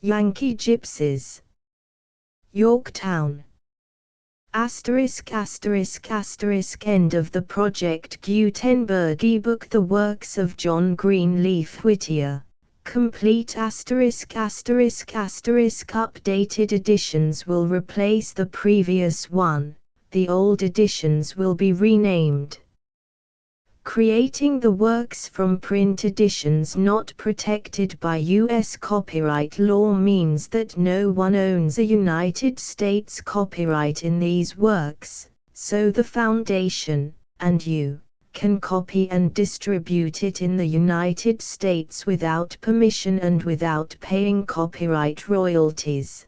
A: Yankee Gypsies. Yorktown. ****** End of the Project Gutenberg ebook. The works of John Greenleaf Whittier. Complete ******. Updated editions will replace the previous one, the old editions will be renamed. Creating the works from print editions not protected by U.S. copyright law means that no one owns a United States copyright in these works, so the Foundation, and you, can copy and distribute it in the United States without permission and without paying copyright royalties.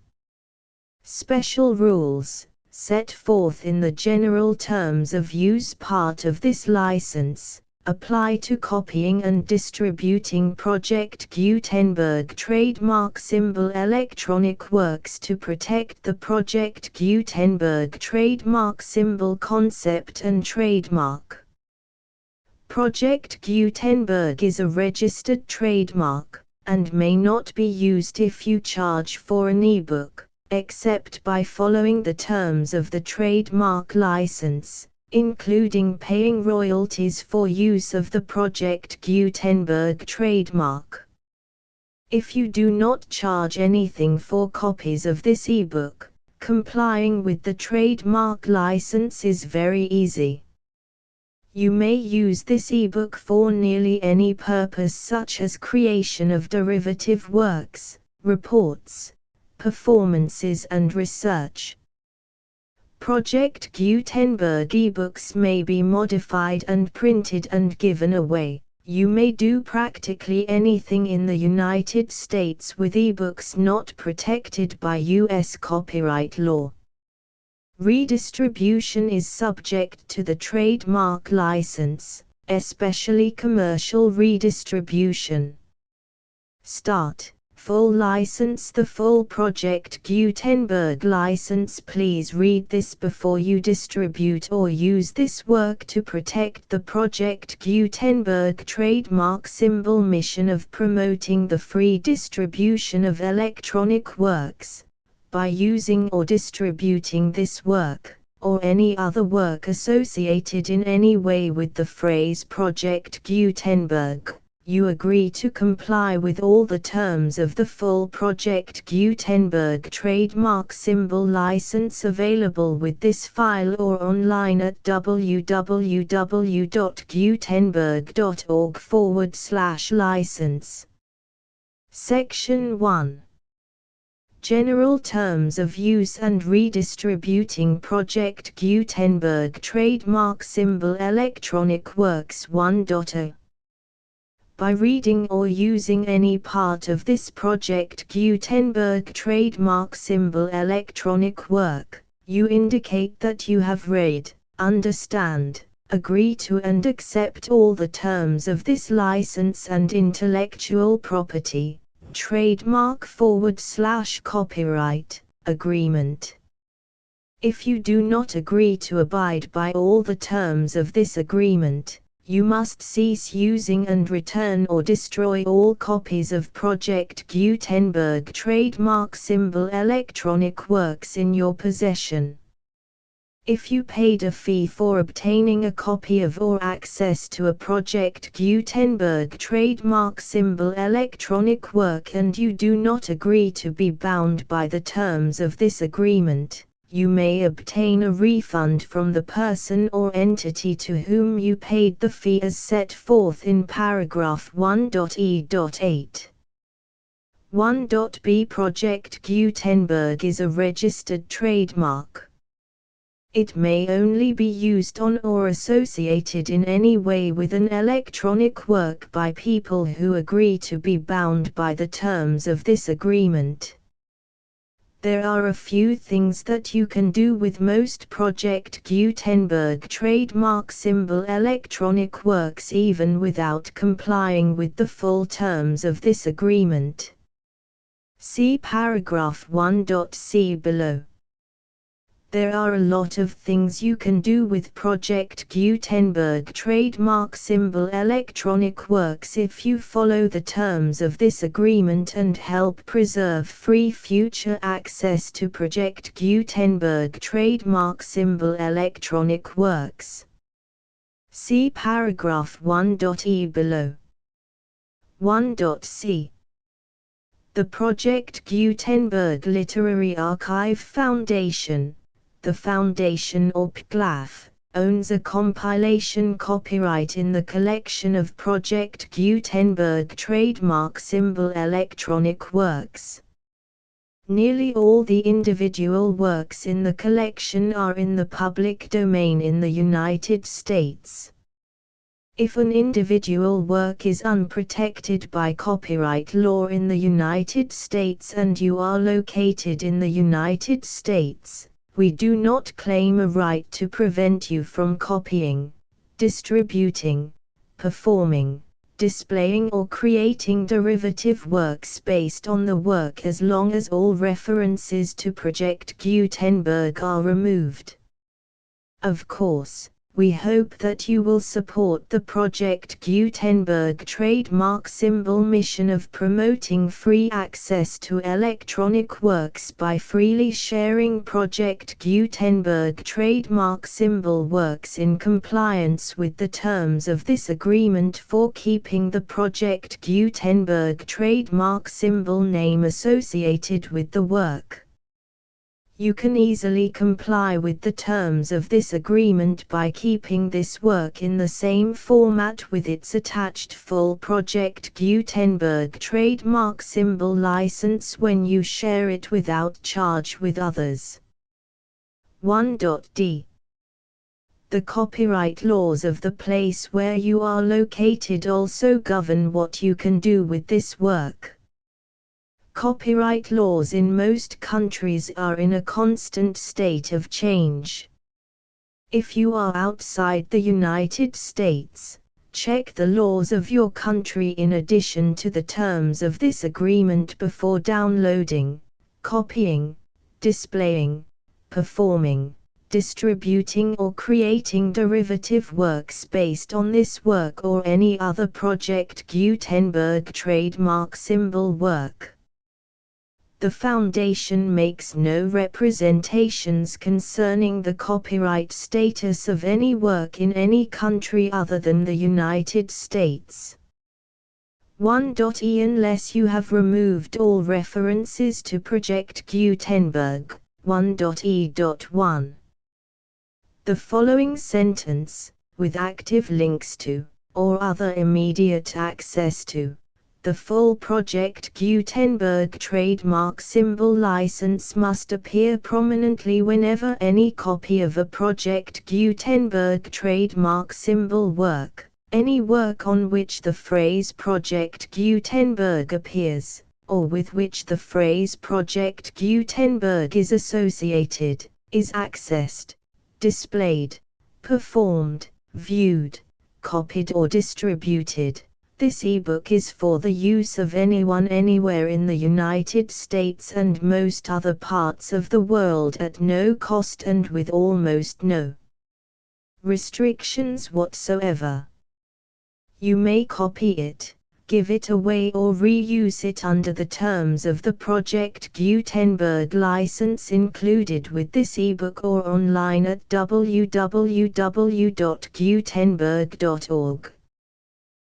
A: Special rules, set forth in the general terms of use part of this license, apply to copying and distributing Project Gutenberg trademark symbol electronic works to protect the Project Gutenberg trademark symbol concept and trademark. Project Gutenberg is a registered trademark, and may not be used if you charge for an ebook, except by following the terms of the trademark license, including paying royalties for use of the Project Gutenberg trademark. If you do not charge anything for copies of this ebook, complying with the trademark license is very easy. You may use this ebook for nearly any purpose, such as creation of derivative works, reports, performances and research. Project Gutenberg ebooks may be modified and printed and given away. You may do practically anything in the United States with ebooks not protected by U.S. copyright law. Redistribution is subject to the trademark license, especially commercial redistribution. Start. Full license. The full Project Gutenberg license. Please read this before you distribute or use this work to protect the Project Gutenberg trademark symbol mission of promoting the free distribution of electronic works, by using or distributing this work, or any other work associated in any way with the phrase Project Gutenberg. You agree to comply with all the terms of the full Project Gutenberg trademark symbol license available with this file or online at www.gutenberg.org/license. Section 1. General Terms of Use and Redistributing Project Gutenberg Trademark Symbol Electronic Works 1.0. By reading or using any part of this Project Gutenberg trademark symbol electronic work, you indicate that you have read, understand, agree to and accept all the terms of this license and intellectual property, trademark/copyright, agreement. If you do not agree to abide by all the terms of this agreement, you must cease using and return or destroy all copies of Project Gutenberg trademark symbol electronic works in your possession. If you paid a fee for obtaining a copy of or access to a Project Gutenberg trademark symbol electronic work and you do not agree to be bound by the terms of this agreement, you may obtain a refund from the person or entity to whom you paid the fee as set forth in paragraph 1.e.8. 1.b. Project Gutenberg is a registered trademark. It may only be used on or associated in any way with an electronic work by people who agree to be bound by the terms of this agreement. There are a few things that you can do with most Project Gutenberg trademark symbol electronic works even without complying with the full terms of this agreement. See paragraph 1.c below. There are a lot of things you can do with Project Gutenberg trademark symbol electronic works if you follow the terms of this agreement and help preserve free future access to Project Gutenberg trademark symbol electronic works. See paragraph 1.e below. 1.c. The Project Gutenberg Literary Archive Foundation, the Foundation or PGLAF, owns a compilation copyright in the collection of Project Gutenberg trademark symbol electronic works. Nearly all the individual works in the collection are in the public domain in the United States. If an individual work is unprotected by copyright law in the United States and you are located in the United States, we do not claim a right to prevent you from copying, distributing, performing, displaying or creating derivative works based on the work as long as all references to Project Gutenberg are removed. Of course, we hope that you will support the Project Gutenberg trademark symbol mission of promoting free access to electronic works by freely sharing Project Gutenberg trademark symbol works in compliance with the terms of this agreement for keeping the Project Gutenberg trademark symbol name associated with the work. You can easily comply with the terms of this agreement by keeping this work in the same format with its attached full Project Gutenberg trademark symbol license when you share it without charge with others. 1.d. The copyright laws of the place where you are located also govern what you can do with this work. Copyright laws in most countries are in a constant state of change. If you are outside the United States, check the laws of your country in addition to the terms of this agreement before downloading, copying, displaying, performing, distributing or creating derivative works based on this work or any other Project Gutenberg trademark symbol work. The Foundation makes no representations concerning the copyright status of any work in any country other than the United States. 1.e. Unless you have removed all references to Project Gutenberg, 1.e.1. The following sentence, with active links to, or other immediate access to, the full Project Gutenberg trademark symbol license must appear prominently whenever any copy of a Project Gutenberg trademark symbol work, any work on which the phrase Project Gutenberg appears, or with which the phrase Project Gutenberg is associated, is accessed, displayed, performed, viewed, copied or distributed. This ebook is for the use of anyone anywhere in the United States and most other parts of the world at no cost and with almost no restrictions whatsoever. You may copy it, give it away or reuse it under the terms of the Project Gutenberg license included with this ebook or online at www.gutenberg.org.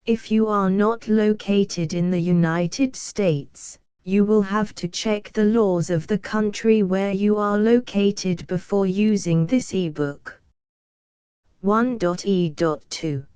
A: If you are not located in the United States, you will have to check the laws of the country where you are located before using this ebook. 1.e.2.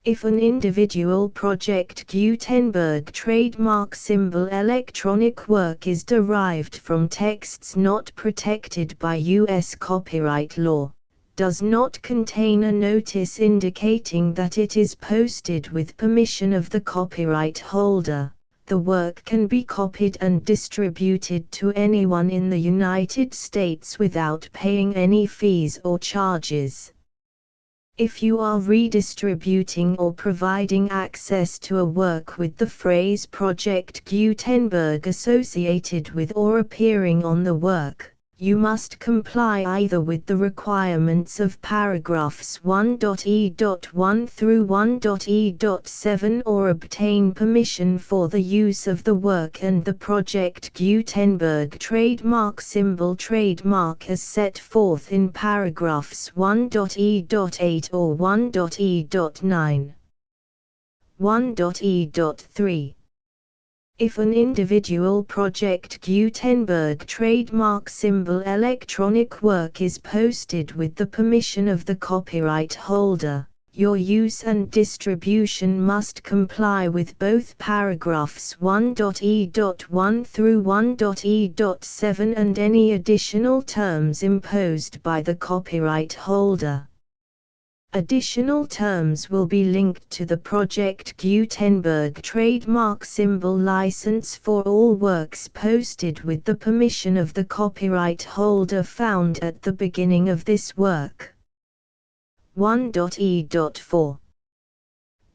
A: If an individual Project Gutenberg trademark symbol electronic work is derived from texts not protected by U.S. copyright law, does not contain a notice indicating that it is posted with permission of the copyright holder, The work can be copied and distributed to anyone in the United States without paying any fees or charges. If you are redistributing or providing access to a work with the phrase Project Gutenberg associated with or appearing on the work, you must comply either with the requirements of paragraphs 1.e.1 through 1.e.7 or obtain permission for the use of the work and the Project Gutenberg trademark symbol trademark as set forth in paragraphs 1.e.8 or 1.e.9. 1.e.3. If an individual Project Gutenberg trademark symbol electronic work is posted with the permission of the copyright holder, your use and distribution must comply with both paragraphs 1.e.1 through 1.e.7 and any additional terms imposed by the copyright holder. Additional terms will be linked to the Project Gutenberg trademark symbol license for all works posted with the permission of the copyright holder found at the beginning of this work. 1.e.4.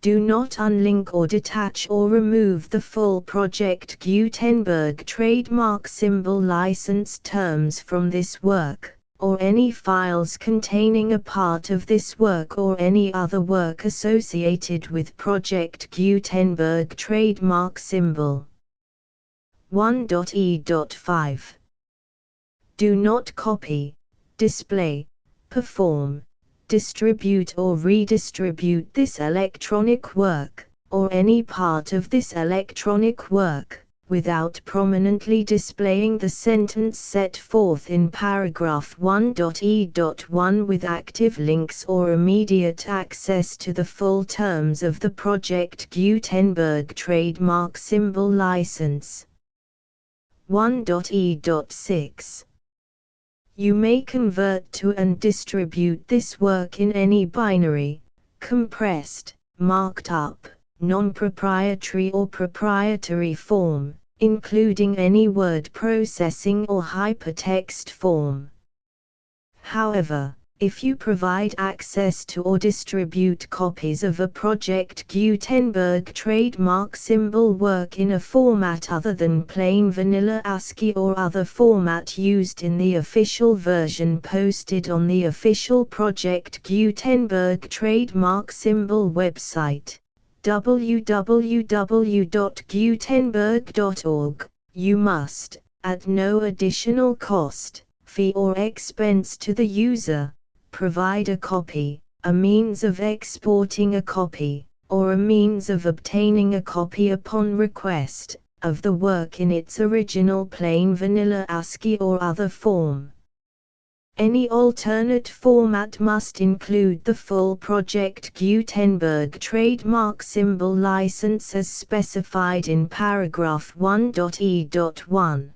A: Do not unlink or detach or remove the full Project Gutenberg trademark symbol license terms from this work, or any files containing a part of this work or any other work associated with Project Gutenberg trademark symbol. 1.e.5. Do not copy, display, perform, distribute or redistribute this electronic work, or any part of this electronic work, without prominently displaying the sentence set forth in paragraph 1.e.1 with active links or immediate access to the full terms of the Project Gutenberg trademark symbol license. 1.e.6. You may convert to and distribute this work in any binary, compressed, marked up, non-proprietary or proprietary form, including any word processing or hypertext form. However, if you provide access to or distribute copies of a Project Gutenberg trademark symbol work in a format other than plain vanilla ASCII or other format used in the official version posted on the official Project Gutenberg trademark symbol website, www.gutenberg.org, you must, at no additional cost, fee or expense to the user, provide a copy, a means of exporting a copy, or a means of obtaining a copy upon request, of the work in its original plain vanilla ASCII or other form. Any alternate format must include the full Project Gutenberg trademark symbol license as specified in paragraph 1.e.1.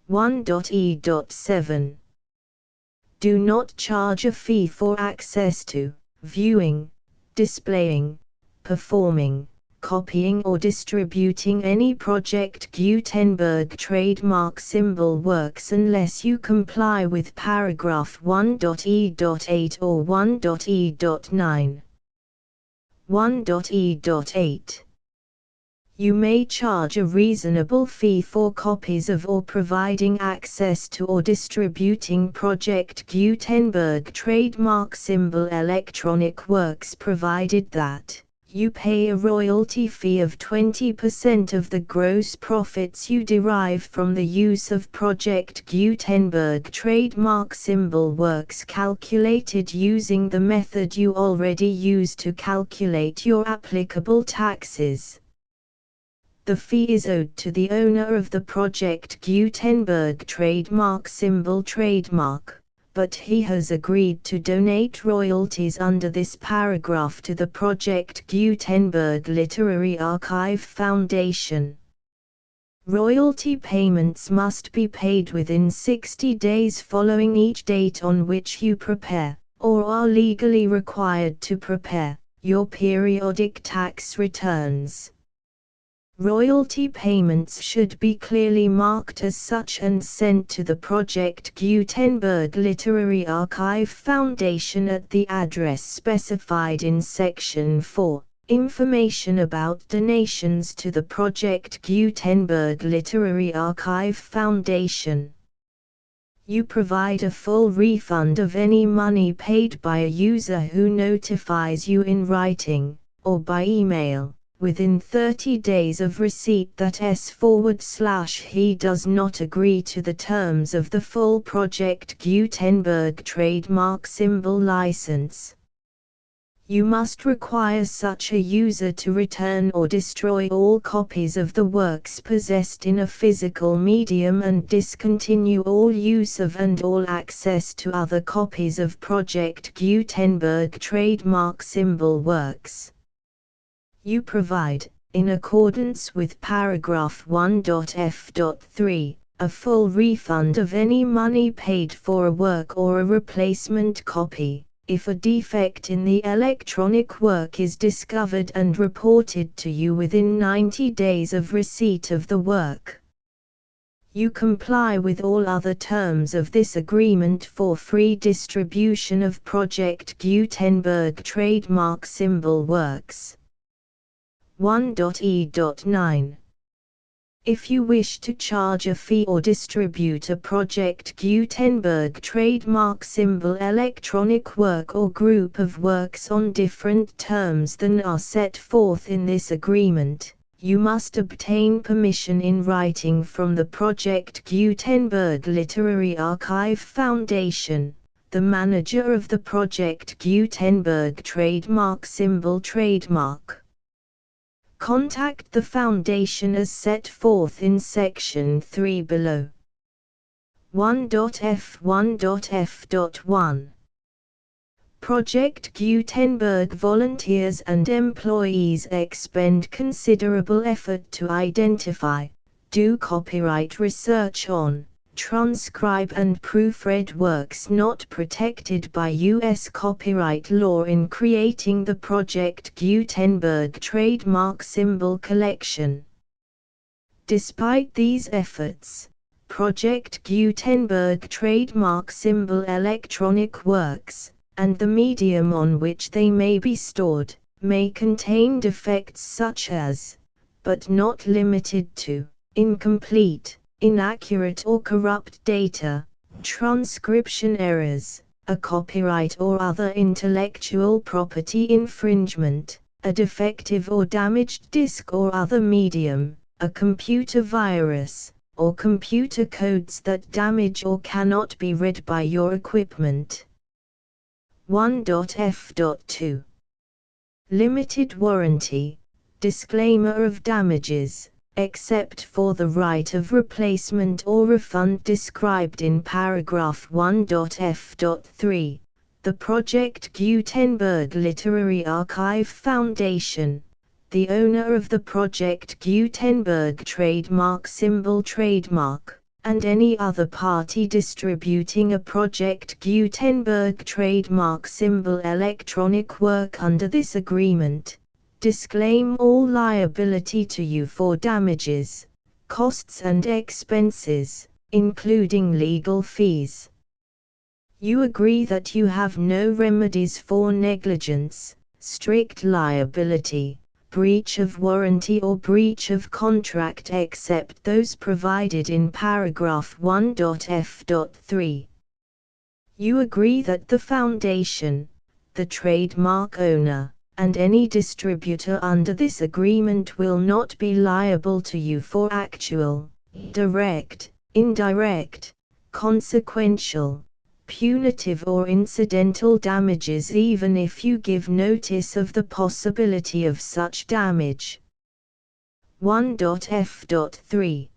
A: 1.e.7. Do not charge a fee for access to, viewing, displaying, performing, copying or distributing any Project Gutenberg trademark symbol works unless you comply with paragraph 1.e.8 or 1.e.9. 1.e.8. You may charge a reasonable fee for copies of or providing access to or distributing Project Gutenberg trademark symbol electronic works provided that you pay a royalty fee of 20% of the gross profits you derive from the use of Project Gutenberg trademark symbol works calculated using the method you already use to calculate your applicable taxes. The fee is owed to the owner of the Project Gutenberg trademark symbol trademark, but he has agreed to donate royalties under this paragraph to the Project Gutenberg Literary Archive Foundation. Royalty payments must be paid within 60 days following each date on which you prepare, or are legally required to prepare, your periodic tax returns. Royalty payments should be clearly marked as such and sent to the Project Gutenberg Literary Archive Foundation at the address specified in Section 4. Information about donations to the Project Gutenberg Literary Archive Foundation. You provide a full refund of any money paid by a user who notifies you in writing, or by email, within 30 days of receipt that S/he does not agree to the terms of the full Project Gutenberg trademark symbol license. You must require such a user to return or destroy all copies of the works possessed in a physical medium and discontinue all use of and all access to other copies of Project Gutenberg trademark symbol works. You provide, in accordance with paragraph 1.f.3, a full refund of any money paid for a work or a replacement copy, if a defect in the electronic work is discovered and reported to you within 90 days of receipt of the work. You comply with all other terms of this agreement for free distribution of Project Gutenberg trademark symbol works. 1.e.9. If you wish to charge a fee or distribute a Project Gutenberg trademark symbol electronic work or group of works on different terms than are set forth in this agreement, you must obtain permission in writing from the Project Gutenberg Literary Archive Foundation, the manager of the Project Gutenberg trademark symbol trademark. Contact the Foundation as set forth in Section 3 below. 1.f1.f.1. Project Gutenberg volunteers and employees expend considerable effort to identify, do copyright research on, transcribe and proofread works not protected by U.S. copyright law in creating the Project Gutenberg trademark symbol collection. Despite these efforts, Project Gutenberg trademark symbol electronic works, and the medium on which they may be stored, may contain defects such as, but not limited to, incomplete, inaccurate or corrupt data, transcription errors, a copyright or other intellectual property infringement, a defective or damaged disk or other medium, a computer virus, or computer codes that damage or cannot be read by your equipment. 1.f.2. Limited warranty, disclaimer of damages, except for the right of replacement or refund described in paragraph 1.f.3, the Project Gutenberg Literary Archive Foundation, the owner of the Project Gutenberg trademark symbol trademark, and any other party distributing a Project Gutenberg trademark symbol electronic work under this agreement, disclaim all liability to you for damages, costs and expenses, including legal fees. You agree that you have no remedies for negligence, strict liability, breach of warranty or breach of contract except those provided in paragraph 1.f.3. You agree that the Foundation, the trademark owner, and any distributor under this agreement will not be liable to you for actual, direct, indirect, consequential, punitive or incidental damages even if you give notice of the possibility of such damage. 1.f.3.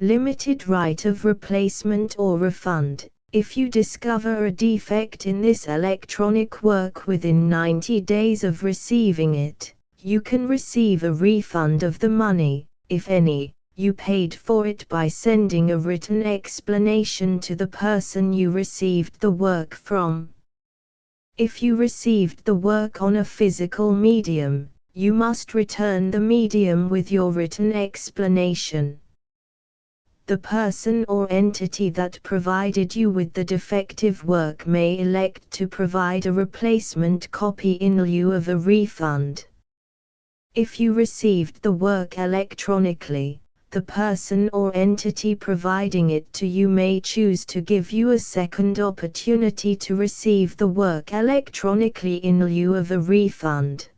A: Limited right of replacement or refund. If you discover a defect in this electronic work within 90 days of receiving it, you can receive a refund of the money, if any, you paid for it by sending a written explanation to the person you received the work from. If you received the work on a physical medium, You must return the medium with your written explanation. The person or entity that provided you with the defective work may elect to provide a replacement copy in lieu of a refund. If you received the work electronically, the person or entity providing it to you may choose to give you a second opportunity to receive the work electronically in lieu of a refund.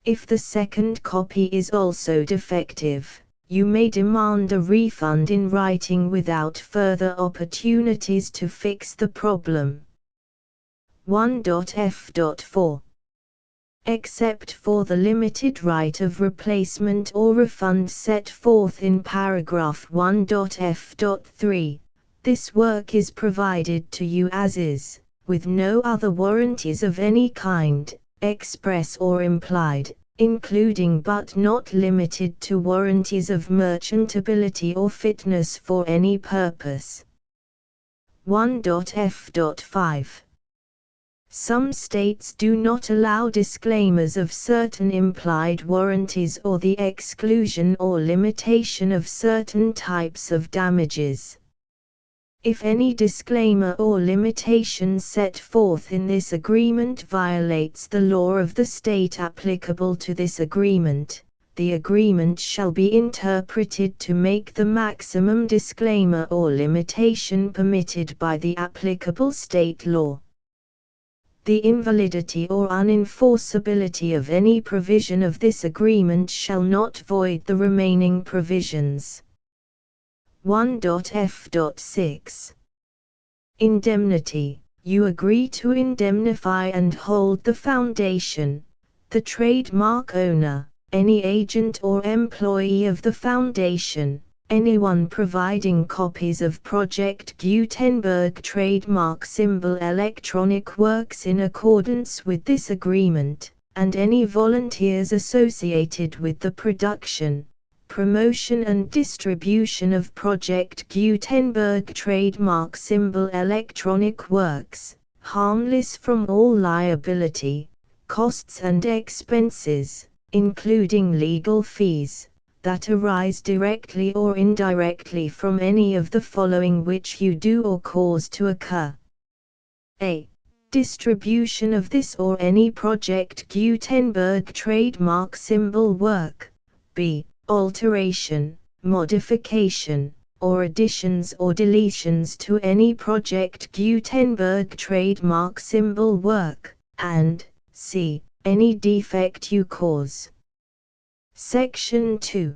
A: If the second copy is also defective, you may demand a refund in writing without further opportunities to fix the problem. 1.f.4 Except for the limited right of replacement or refund set forth in paragraph 1.f.3, this work is provided to you as is, with no other warranties of any kind, express or implied, including but not limited to warranties of merchantability or fitness for any purpose. 1.f.5 Some states do not allow disclaimers of certain implied warranties or the exclusion or limitation of certain types of damages. If any disclaimer or limitation set forth in this agreement violates the law of the state applicable to this agreement, the agreement shall be interpreted to make the maximum disclaimer or limitation permitted by the applicable state law. The invalidity or unenforceability of any provision of this agreement shall not void the remaining provisions. 1.f.6 Indemnity. You agree to indemnify and hold the foundation, the trademark owner, any agent or employee of the foundation, anyone providing copies of Project Gutenberg trademark symbol electronic works in accordance with this agreement, and any volunteers associated with the production, promotion and distribution of Project Gutenberg trademark symbol electronic works, harmless from all liability, costs and expenses, including legal fees, that arise directly or indirectly from any of the following which you do or cause to occur. A. Distribution of this or any Project Gutenberg trademark symbol work. B. Alteration, modification, or additions or deletions to any Project Gutenberg trademark symbol work, and C. Any defect you cause. Section 2.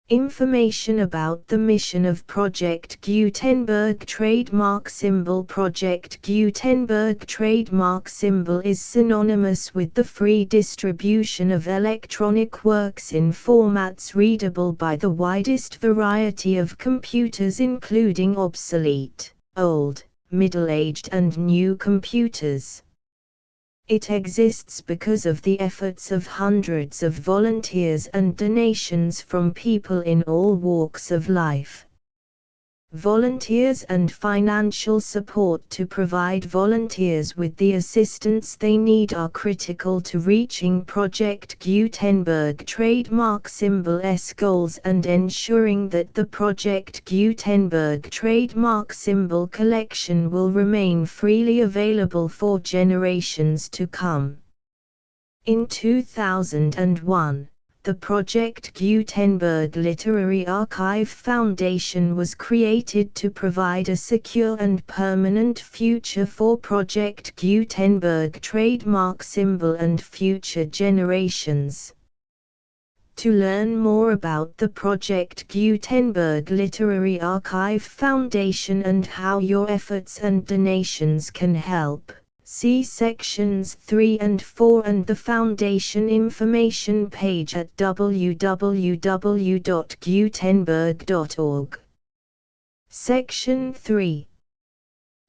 A: Information about the mission of Project Gutenberg trademark symbol. Project Gutenberg trademark symbol is synonymous with the free distribution of electronic works in formats readable by the widest variety of computers, including obsolete, old, middle-aged and new computers. It exists because of the efforts of hundreds of volunteers and donations from people in all walks of life. Volunteers and financial support to provide volunteers with the assistance they need are critical to reaching Project Gutenberg trademark symbol's goals and ensuring that the Project Gutenberg trademark symbol collection will remain freely available for generations to come. In 2001, the Project Gutenberg Literary Archive Foundation was created to provide a secure and permanent future for Project Gutenberg trademark symbol and future generations. To learn more about the Project Gutenberg Literary Archive Foundation and how your efforts and donations can help, see sections 3 and 4 and the Foundation information page at www.gutenberg.org. Section 3.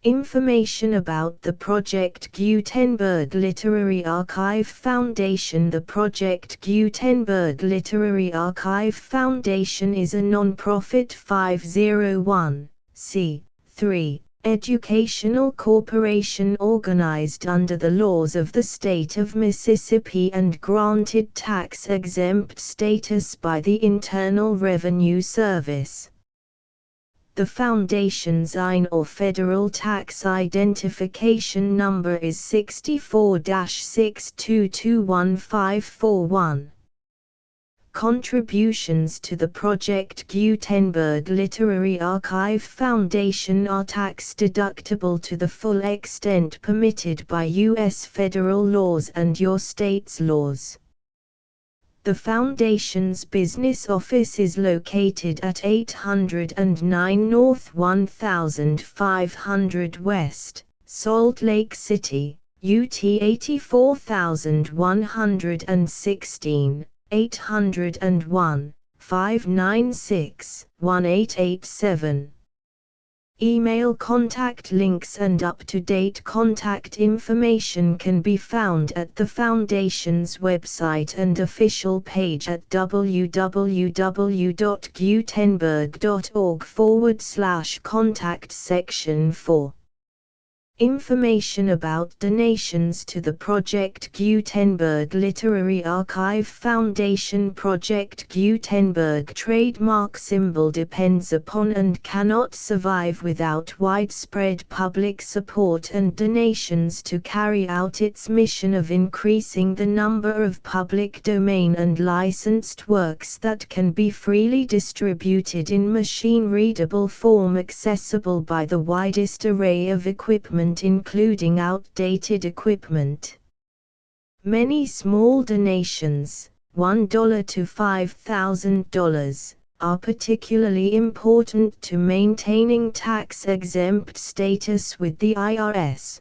A: Information about the Project Gutenberg Literary Archive Foundation. The Project Gutenberg Literary Archive Foundation is a non-profit 501(c)(3) educational corporation organized under the laws of the state of Mississippi and granted tax-exempt status by the Internal Revenue Service. The foundation's IN or Federal Tax Identification Number is 64-6221541. Contributions to the Project Gutenberg Literary Archive Foundation are tax-deductible to the full extent permitted by U.S. federal laws and your state's laws. The Foundation's business office is located at 809 North 1500 West, Salt Lake City, UT 84116, 801-596-1887. Email contact links and up-to-date contact information can be found at the Foundation's website and official page at www.gutenberg.org/contact section 4. Information about donations to the Project Gutenberg Literary Archive Foundation. Project Gutenberg trademark symbol depends upon and cannot survive without widespread public support and donations to carry out its mission of increasing the number of public domain and licensed works that can be freely distributed in machine-readable form accessible by the widest array of equipment, including outdated equipment. Many small donations, $1 to $5,000, are particularly important to maintaining tax-exempt status with the IRS.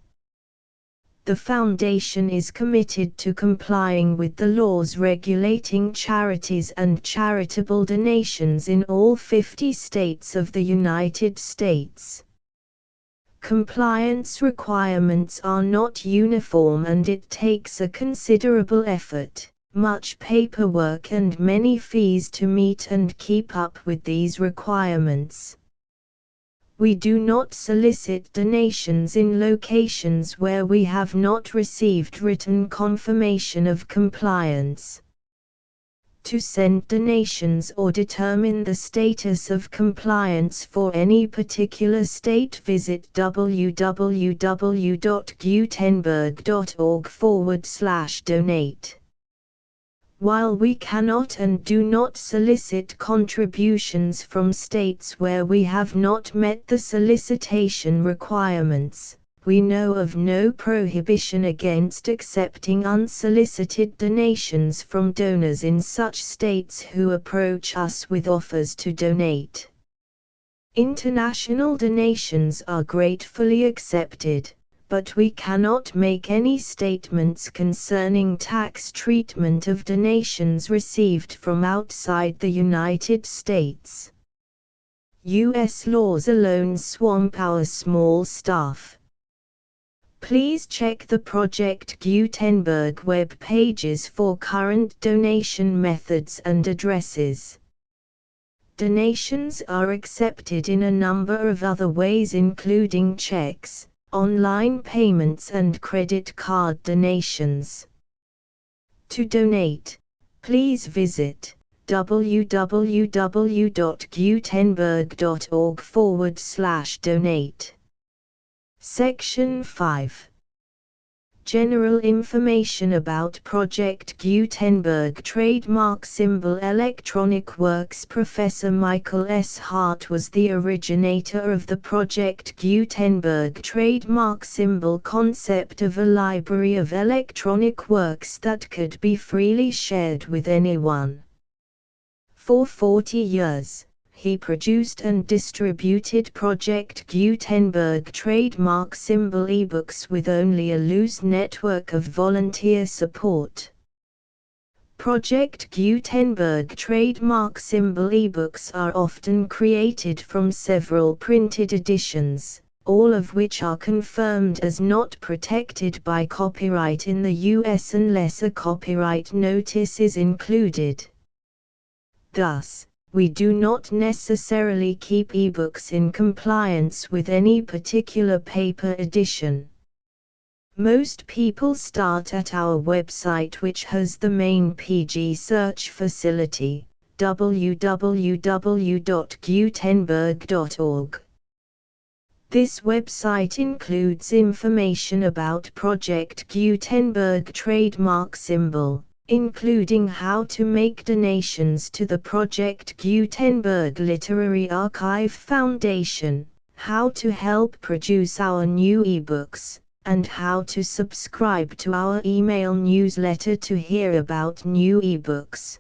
A: The Foundation is committed to complying with the laws regulating charities and charitable donations in all 50 states of the United States. Compliance requirements are not uniform and it takes a considerable effort, much paperwork and many fees to meet and keep up with these requirements. We do not solicit donations in locations where we have not received written confirmation of compliance. To send donations or determine the status of compliance for any particular state, visit www.gutenberg.org/donate. While we cannot and do not solicit contributions from states where we have not met the solicitation requirements, we know of no prohibition against accepting unsolicited donations from donors in such states who approach us with offers to donate. International donations are gratefully accepted, but we cannot make any statements concerning tax treatment of donations received from outside the United States. U.S. laws alone swamp our small staff. Please check the Project Gutenberg web pages for current donation methods and addresses. Donations are accepted in a number of other ways, including checks, online payments and credit card donations. To donate, please visit www.gutenberg.org/donate. Section 5. General information about Project Gutenberg trademark symbol electronic works. Professor Michael S. Hart was the originator of the Project Gutenberg trademark symbol concept of a library of electronic works that could be freely shared with anyone. For 40 years, he produced and distributed Project Gutenberg trademark symbol ebooks with only a loose network of volunteer support. Project Gutenberg trademark symbol ebooks are often created from several printed editions, all of which are confirmed as not protected by copyright in the U.S. unless a copyright notice is included. Thus, We do not necessarily keep ebooks in compliance with any particular paper edition. Most people start at our website, which has the main PG search facility, www.gutenberg.org. This website includes information about Project Gutenberg trademark symbol, including how to make donations to the Project Gutenberg Literary Archive Foundation, how to help produce our new ebooks, and how to subscribe to our email newsletter to hear about new ebooks.